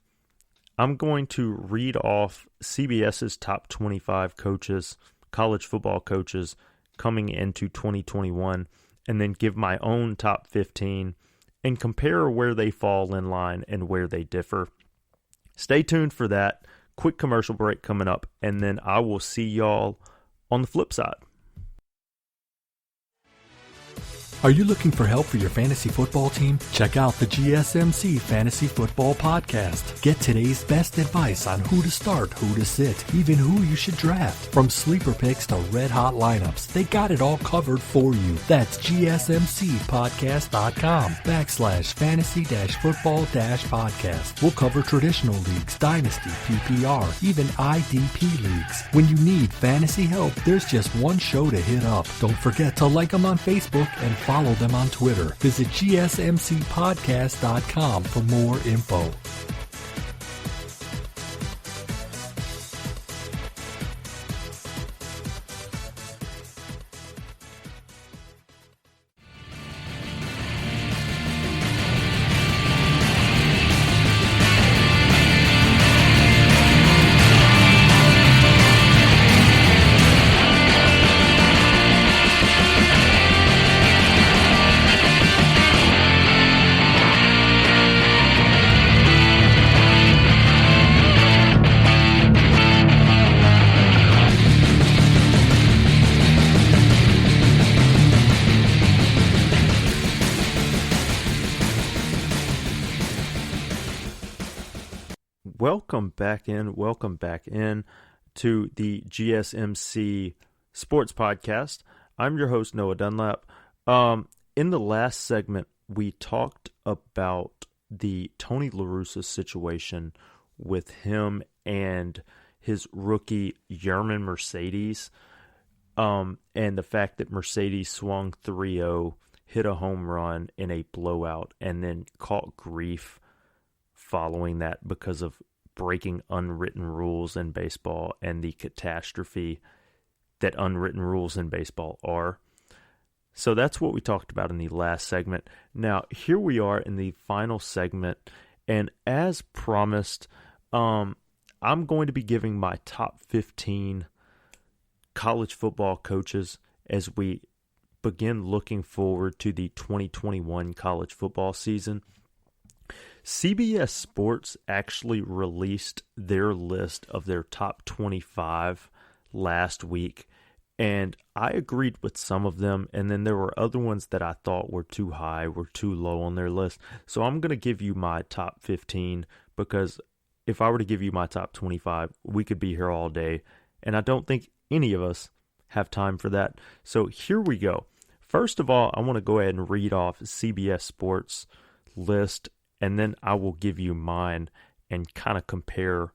I'm going to read off CBS's top 25 coaches, college football coaches, coming into 2021, and then give my own top 15 and compare where they fall in line and where they differ. Stay tuned for that. Quick commercial break coming up, and then I will see y'all on the flip side. Are you looking for help for your fantasy football team? Check out the GSMC Fantasy Football Podcast. Get today's best advice on who to start, who to sit, even who you should draft. From sleeper picks to red-hot lineups, they got it all covered for you. That's gsmcpodcast.com/fantasy-football-podcast. We'll cover traditional leagues, dynasty, PPR, even IDP leagues. When you need fantasy help, there's just one show to hit up. Don't forget to like them on Facebook and follow them on Twitter. Visit gsmcpodcast.com for more info. welcome back in to the GSMC Sports Podcast. I'm your host, Noah Dunlap. In the last segment, we talked about the Tony La Russa situation with him and his rookie Yerman Mercedes, and the fact that Mercedes swung 3-0, hit a home run in a blowout, and then caught grief following that because of breaking unwritten rules in baseball and the catastrophe that unwritten rules in baseball are. So that's what we talked about in the last segment. Now, here we are in the final segment, and as promised, I'm going to be giving my top 15 college football coaches as we begin looking forward to the 2021 college football season. CBS Sports actually released their list of their top 25 last week, and I agreed with some of them, and then there were other ones that I thought were too high, were too low on their list. So I'm going to give you my top 15, because if I were to give you my top 25, we could be here all day, and I don't think any of us have time for that. So here we go. First of all, I want to go ahead and read off CBS Sports list, and then I will give you mine and kind of compare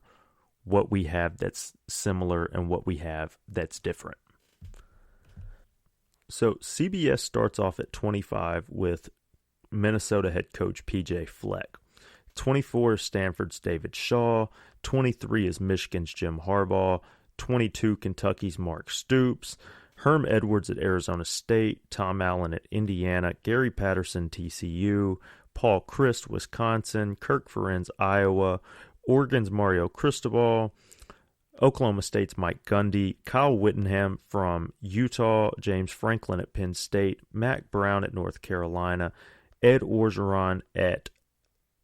what we have that's similar and what we have that's different. So CBS starts off at 25 with Minnesota head coach PJ Fleck. 24 is Stanford's David Shaw. 23 is Michigan's Jim Harbaugh. 22, Kentucky's Mark Stoops. Herm Edwards at Arizona State. Tom Allen at Indiana. Gary Patterson, TCU. Paul Chryst, Wisconsin. Kirk Ferentz, Iowa. Oregon's Mario Cristobal. Oklahoma State's Mike Gundy. Kyle Whittingham from Utah. James Franklin at Penn State. Mac Brown at North Carolina. Ed Orgeron at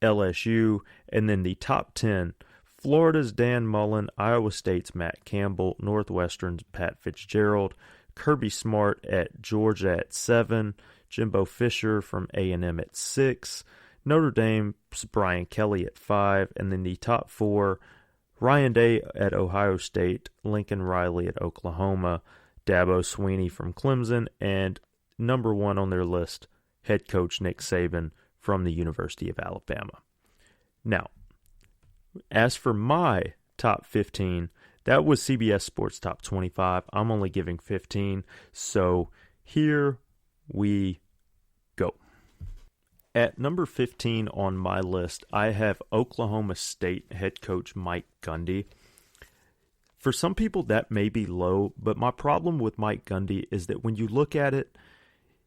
LSU. And then the top 10, Florida's Dan Mullen. Iowa State's Matt Campbell. Northwestern's Pat Fitzgerald. Kirby Smart at Georgia at 7. Jimbo Fisher from A&M at 6. Notre Dame's Brian Kelly at 5. And then the top 4, Ryan Day at Ohio State, Lincoln Riley at Oklahoma, Dabo Swinney from Clemson, and number 1 on their list, head coach Nick Saban from the University of Alabama. Now, as for my top 15, that was CBS Sports Top 25. I'm only giving 15, so here we go. At number 15 on my list, I have Oklahoma State head coach Mike Gundy. For some people, that may be low, but my problem with Mike Gundy is that when you look at it,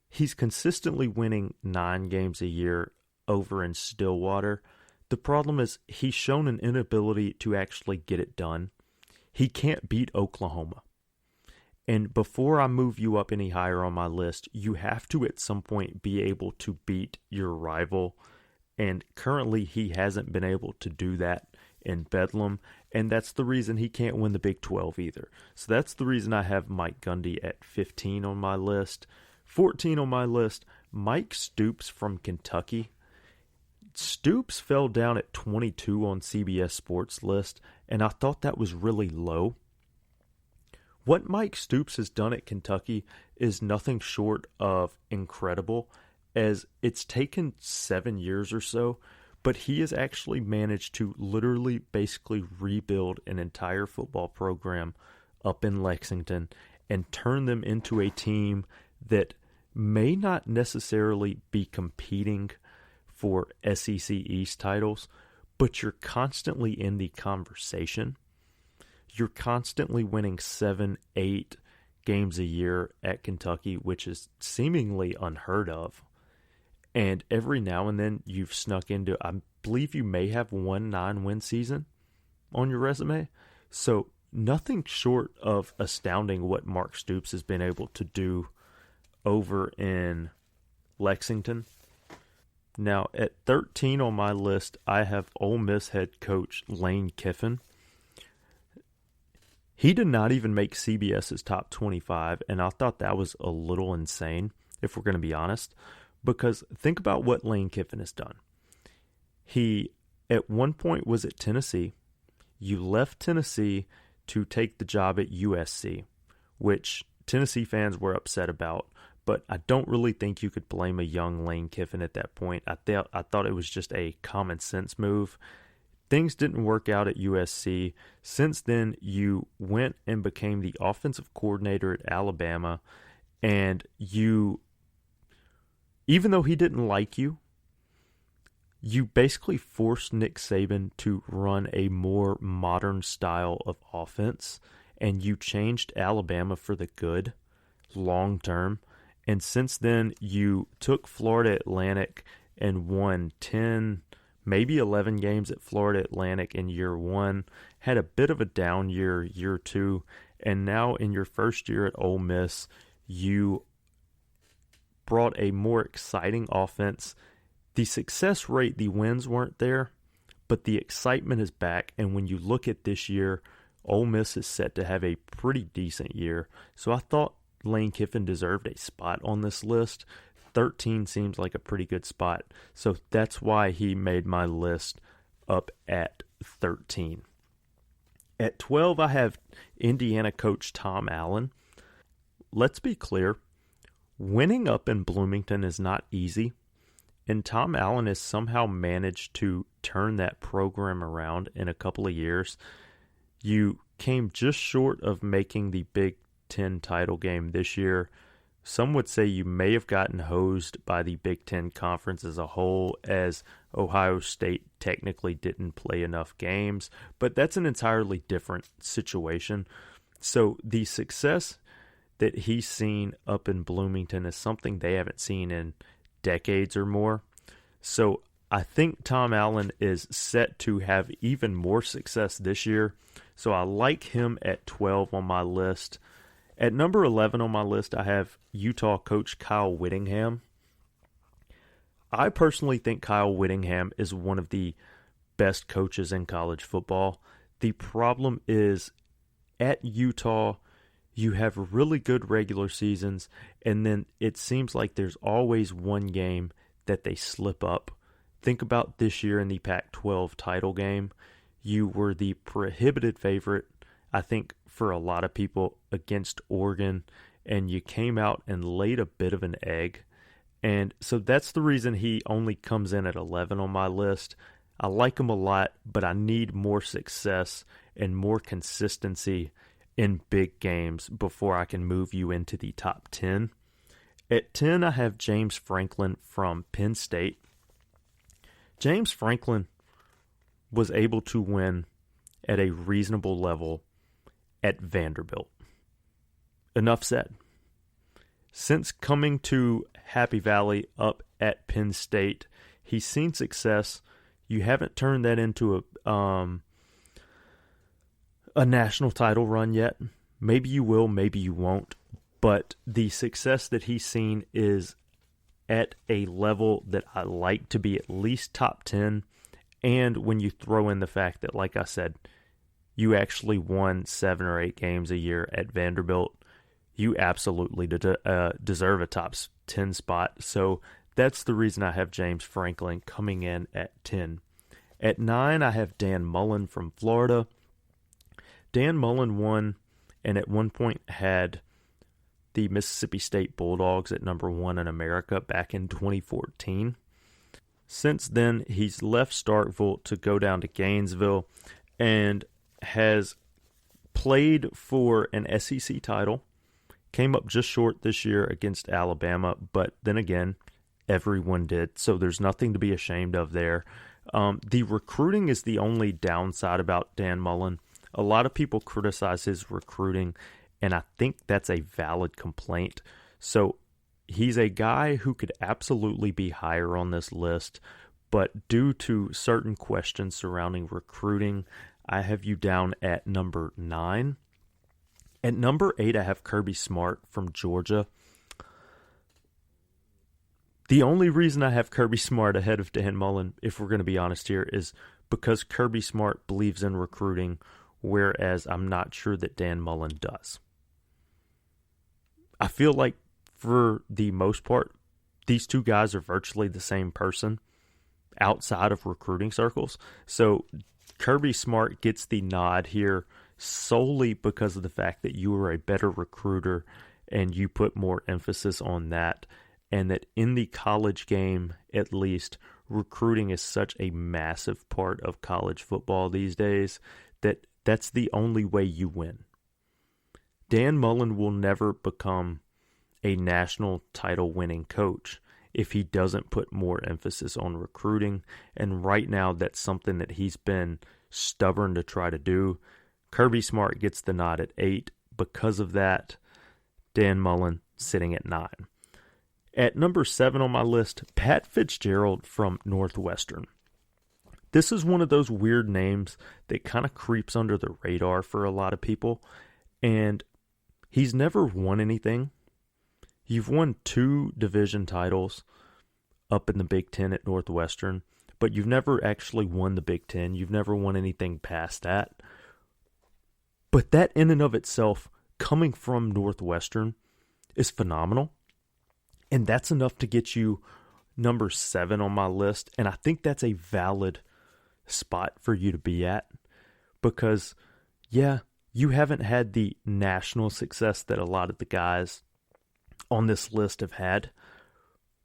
he's consistently winning 9 games a year over in Stillwater. The problem is he's shown an inability to actually get it done. He can't beat Oklahoma. And before I move you up any higher on my list, you have to at some point be able to beat your rival. And currently he hasn't been able to do that in Bedlam. And that's the reason he can't win the Big 12 either. So that's the reason I have Mike Gundy at 15 on my list. 14 on my list, Mike Stoops from Kentucky. Stoops fell down at 22 on CBS Sports list, and I thought that was really low. What Mike Stoops has done at Kentucky is nothing short of incredible, as it's taken 7 years or so, but he has actually managed to literally basically rebuild an entire football program up in Lexington and turn them into a team that may not necessarily be competing for SEC East titles, but you're constantly in the conversation. You're constantly winning 7-8 games a year at Kentucky, which is seemingly unheard of. And every now and then you've snuck into, I believe you may have one 9-win season on your resume. So nothing short of astounding what Mark Stoops has been able to do over in Lexington. Now, at 13 on my list, I have Ole Miss head coach Lane Kiffin. He did not even make CBS's top 25, and I thought that was a little insane, if we're going to be honest, because think about what Lane Kiffin has done. He, at one point, was at Tennessee. you left Tennessee to take the job at USC, which Tennessee fans were upset about. But I don't really think you could blame a young Lane Kiffin at that point. I thought it was just a common sense move. Things didn't work out at USC. Since then, you went and became the offensive coordinator at Alabama, and you, even though he didn't like you basically forced Nick Saban to run a more modern style of offense, and you changed Alabama for the good long term. And since then, you took Florida Atlantic and won 10, maybe 11 games at Florida Atlantic in year one, had a bit of a down year two, and now in your first year at Ole Miss, you brought a more exciting offense. The success rate, the wins weren't there, but the excitement is back. And when you look at this year, Ole Miss is set to have a pretty decent year. So I thought Lane Kiffin deserved a spot on this list. 13 seems like a pretty good spot. So that's why he made my list up at 13. At 12, I have Indiana coach Tom Allen. Let's be clear, winning up in Bloomington is not easy. And Tom Allen has somehow managed to turn that program around in a couple of years. You came just short of making the Big Ten title game this year. Some would say you may have gotten hosed by the Big Ten Conference as a whole, as Ohio State technically didn't play enough games, but that's an entirely different situation. So the success that he's seen up in Bloomington is something they haven't seen in decades or more. So I think Tom Allen is set to have even more success this year. So I like him at 12 on my list. At number 11 on my list, I have Utah coach Kyle Whittingham. I personally think Kyle Whittingham is one of the best coaches in college football. The problem is at Utah, you have really good regular seasons, and then it seems like there's always one game that they slip up. Think about this year in the Pac-12 title game. You were the prohibited favorite, I think, for a lot of people against Oregon, and you came out and laid a bit of an egg. And so that's the reason he only comes in at 11 on my list. I like him a lot, but I need more success and more consistency in big games before I can move you into the top 10. At 10, I have James Franklin from Penn State. James Franklin was able to win at a reasonable level at Vanderbilt. Enough said. Since coming to Happy Valley up at Penn State, he's seen success. You haven't turned that into a national title run yet. Maybe you will, maybe you won't. But the success that he's seen is at a level that I like to be at least top 10. And when you throw in the fact that, like I said, you actually won 7 or 8 games a year at Vanderbilt, you absolutely deserve a top 10 spot. So that's the reason I have James Franklin coming in at 10. At 9, I have Dan Mullen from Florida. Dan Mullen won and at one point had the Mississippi State Bulldogs at number 1 in America back in 2014. Since then, he's left Starkville to go down to Gainesville and has played for an SEC title. Came up just short this year against Alabama, but then again, everyone did, so there's nothing to be ashamed of there. The recruiting is the only downside about Dan Mullen. A lot of people criticize his recruiting, and I think that's a valid complaint. So he's a guy who could absolutely be higher on this list, but due to certain questions surrounding recruiting, I have you down at number 9. At number 8, I have Kirby Smart from Georgia. The only reason I have Kirby Smart ahead of Dan Mullen, if we're going to be honest here, is because Kirby Smart believes in recruiting, whereas I'm not sure that Dan Mullen does. I feel like for the most part, these two guys are virtually the same person outside of recruiting circles. So Kirby Smart gets the nod here solely because of the fact that you are a better recruiter and you put more emphasis on that, and that in the college game, at least, recruiting is such a massive part of college football these days that that's the only way you win. Dan Mullen will never become a national title winning coach if he doesn't put more emphasis on recruiting, and right now that's something that he's been stubborn to try to do. Kirby Smart gets the nod at 8. Because of that, Dan Mullen sitting at 9. At number 7 on my list, Pat Fitzgerald from Northwestern. This is one of those weird names that kind of creeps under the radar for a lot of people, and he's never won anything. You've won 2 division titles up in the Big Ten at Northwestern, but you've never actually won the Big Ten. You've never won anything past that. But that in and of itself, coming from Northwestern, is phenomenal. And that's enough to get you number 7 on my list. And I think that's a valid spot for you to be at. Because, yeah, you haven't had the national success that a lot of the guys on this list have had.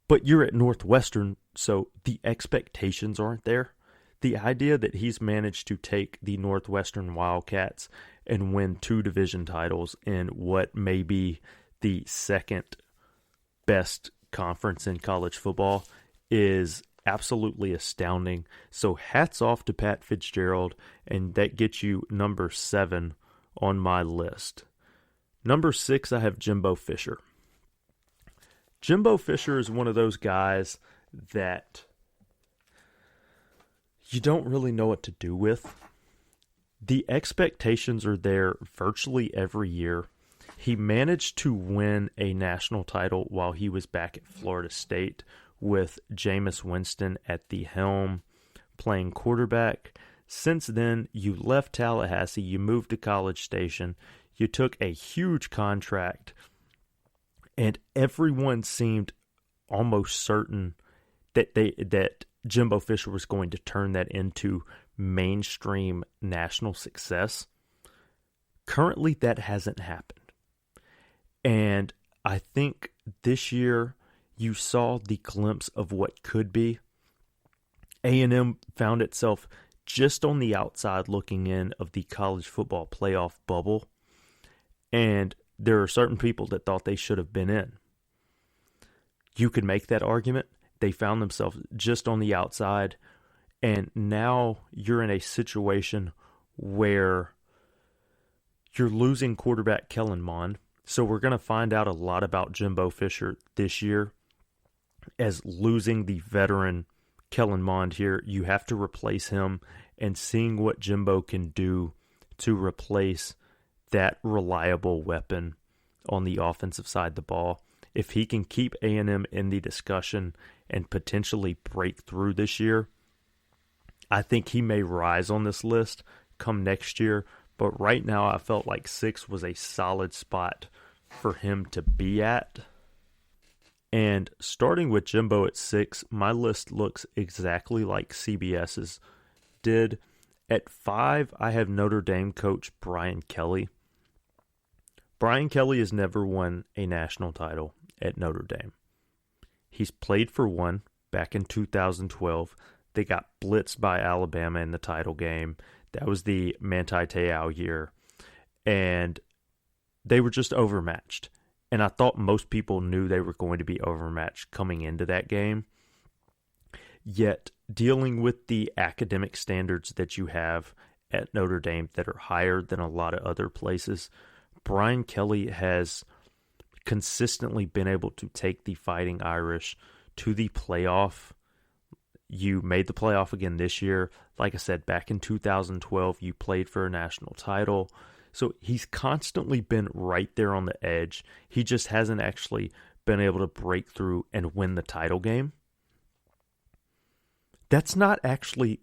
But you're at Northwestern, so the expectations aren't there. The idea that he's managed to take the Northwestern Wildcats and win 2 division titles in what may be the second best conference in college football is absolutely astounding. So hats off to Pat Fitzgerald, and that gets you number 7 on my list. Number 6, I have Jimbo Fisher. Jimbo Fisher is one of those guys that you don't really know what to do with. The expectations are there virtually every year. He managed to win a national title while he was back at Florida State with Jameis Winston at the helm playing quarterback. Since then, you left Tallahassee, you moved to College Station, you took a huge contract, and everyone seemed almost certain that Jimbo Fisher was going to turn that into mainstream national success. Currently, that hasn't happened. And I think this year you saw the glimpse of what could be. A&M found itself just on the outside looking in of the college football playoff bubble. And there are certain people that thought they should have been in. You could make that argument. They found themselves just on the outside. And now you're in a situation where you're losing quarterback Kellen Mond. So we're going to find out a lot about Jimbo Fisher this year. As losing the veteran Kellen Mond here, you have to replace him, and seeing what Jimbo can do to replace that reliable weapon on the offensive side of the ball. If he can keep A&M in the discussion and potentially break through this year, I think he may rise on this list come next year. But right now I felt like 6 was a solid spot for him to be at. And starting with Jimbo at 6, my list looks exactly like CBS's did. At 5, I have Notre Dame coach Brian Kelly. Brian Kelly has never won a national title at Notre Dame. He's played for one back in 2012. They got blitzed by Alabama in the title game. That was the Manti Te'o year. And they were just overmatched. And I thought most people knew they were going to be overmatched coming into that game. Yet, dealing with the academic standards that you have at Notre Dame that are higher than a lot of other places, Brian Kelly has consistently been able to take the Fighting Irish to the playoff. You made the playoff again this year. Like I said, back in 2012, you played for a national title. So he's constantly been right there on the edge. He just hasn't actually been able to break through and win the title game. That's not actually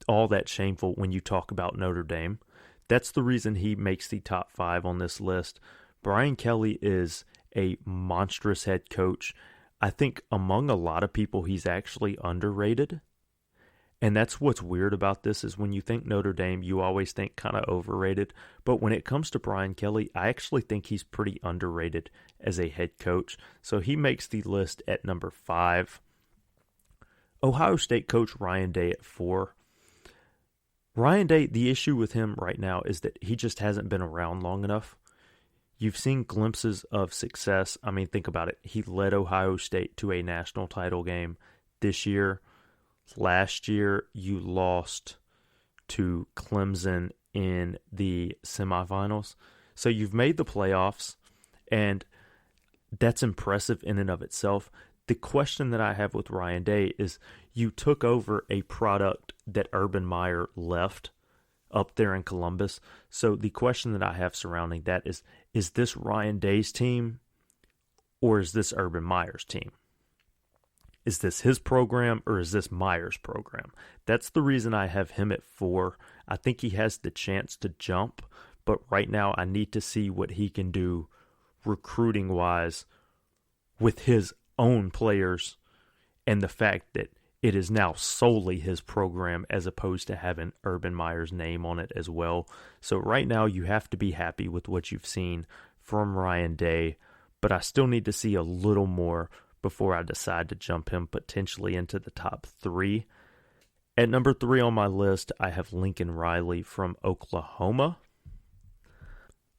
all that shameful when you talk about Notre Dame. That's the reason he makes the top 5 on this list. Brian Kelly is a monstrous head coach. I think among a lot of people, he's actually underrated. And that's what's weird about this is when you think Notre Dame, you always think kind of overrated. But when it comes to Brian Kelly, I actually think he's pretty underrated as a head coach. So he makes the list at number 5. Ohio State coach Ryan Day at 4. Ryan Day, the issue with him right now is that he just hasn't been around long enough. You've seen glimpses of success. I mean, think about it. He led Ohio State to a national title game this year. Last year, you lost to Clemson in the semifinals. So you've made the playoffs, and that's impressive in and of itself. The question that I have with Ryan Day is you took over a product that Urban Meyer left up there in Columbus. So the question that I have surrounding that is this Ryan Day's team or is this Urban Meyer's team? Is this his program or is this Meyer's program? That's the reason I have him at 4. I think he has the chance to jump, but right now I need to see what he can do recruiting-wise with his own players and the fact that it is now solely his program as opposed to having Urban Meyer's name on it as well. So right now you have to be happy with what you've seen from Ryan Day, but I still need to see a little more before I decide to jump him potentially into the top 3. At number 3 on my list, I have Lincoln Riley from Oklahoma.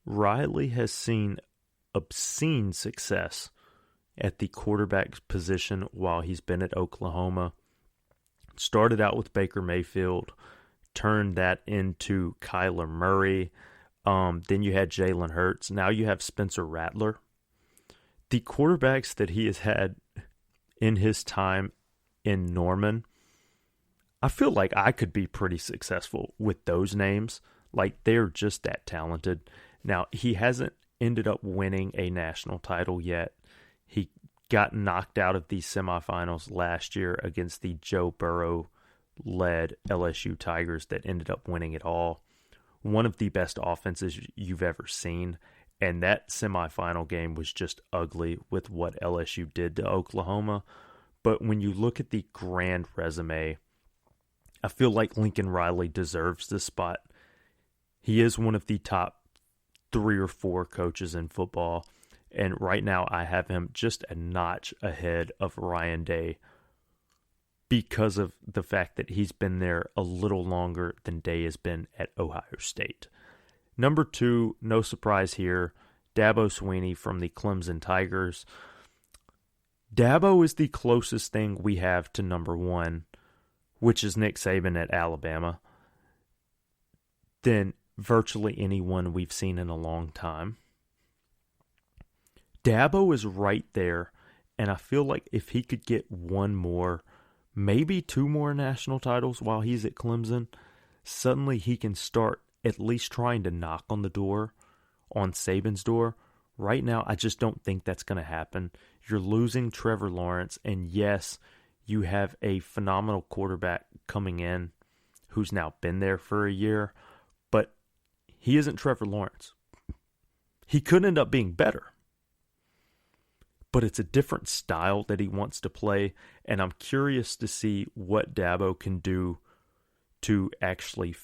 Riley has seen obscene success at the quarterback position while he's been at Oklahoma. Started out with Baker Mayfield, turned that into Kyler Murray. Then you had Jalen Hurts. Now you have Spencer Rattler. The quarterbacks that he has had in his time in Norman, I feel like I could be pretty successful with those names. Like, they're just that talented. Now, he hasn't ended up winning a national title yet. He got knocked out of the semifinals last year against the Joe Burrow-led LSU Tigers that ended up winning it all. One of the best offenses you've ever seen. And that semifinal game was just ugly with what LSU did to Oklahoma. But when you look at the grand resume, I feel like Lincoln Riley deserves this spot. He is one of the top 3 or 4 coaches in football. And right now I have him just a notch ahead of Ryan Day because of the fact that he's been there a little longer than Day has been at Ohio State. Number 2, no surprise here, Dabo Swinney from the Clemson Tigers. Dabo is the closest thing we have to number 1, which is Nick Saban at Alabama, than virtually anyone we've seen in a long time. Dabo is right there, and I feel like if he could get 1 more, maybe 2 more national titles while he's at Clemson, suddenly he can start at least trying to knock on the door, on Saban's door. Right now, I just don't think that's going to happen. You're losing Trevor Lawrence, and yes, you have a phenomenal quarterback coming in who's now been there for a year, but he isn't Trevor Lawrence. He could end up being better, but it's a different style that he wants to play, and I'm curious to see what Dabo can do to actually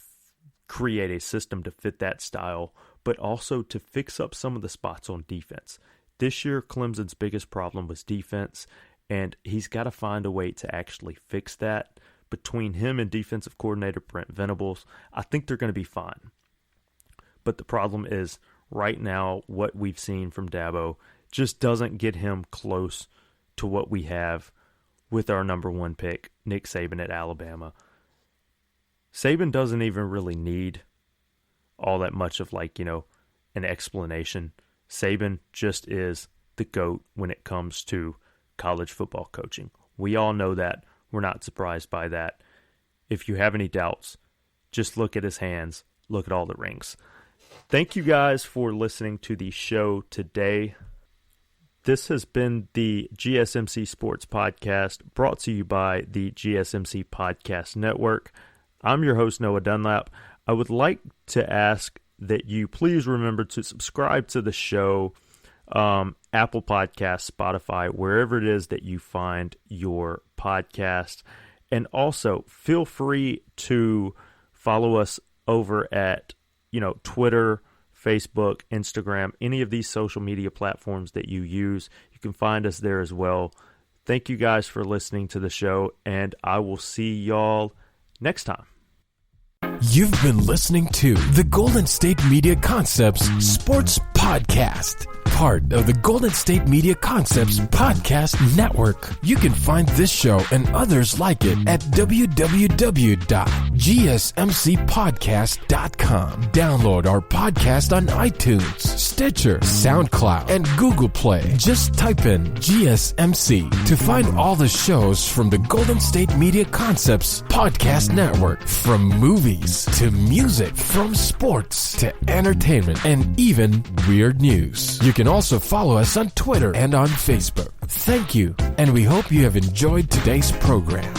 create a system to fit that style, but also to fix up some of the spots on defense. This year, Clemson's biggest problem was defense, and he's got to find a way to actually fix that. Between him and defensive coordinator Brent Venables, I think they're going to be fine. But the problem is, right now, what we've seen from Dabo just doesn't get him close to what we have with our number 1 pick, Nick Saban at Alabama. Saban doesn't even really need all that much of an explanation. Saban just is the GOAT when it comes to college football coaching. We all know that. We're not surprised by that. If you have any doubts, just look at his hands. Look at all the rings. Thank you guys for listening to the show today. This has been the GSMC Sports Podcast, brought to you by the GSMC Podcast Network. I'm your host, Noah Dunlap. I would like to ask that you please remember to subscribe to the show, Apple Podcasts, Spotify, wherever it is that you find your podcast. And also, feel free to follow us over at, Twitter, Facebook, Instagram, any of these social media platforms that you use. You can find us there as well. Thank you guys for listening to the show, and I will see y'all next time. You've been listening to the Golden State Media Concepts Sports Podcast, part of the Golden State Media Concepts Podcast Network. You can find this show and others like it at www.gsmcpodcast.com. Download our podcast on iTunes, Stitcher, SoundCloud, and Google Play. Just type in GSMC to find all the shows from the Golden State Media Concepts Podcast Network, from movies to music, from sports to entertainment, and even weird news. You can also follow us on Twitter and on Facebook. Thank you, and we hope you have enjoyed today's program.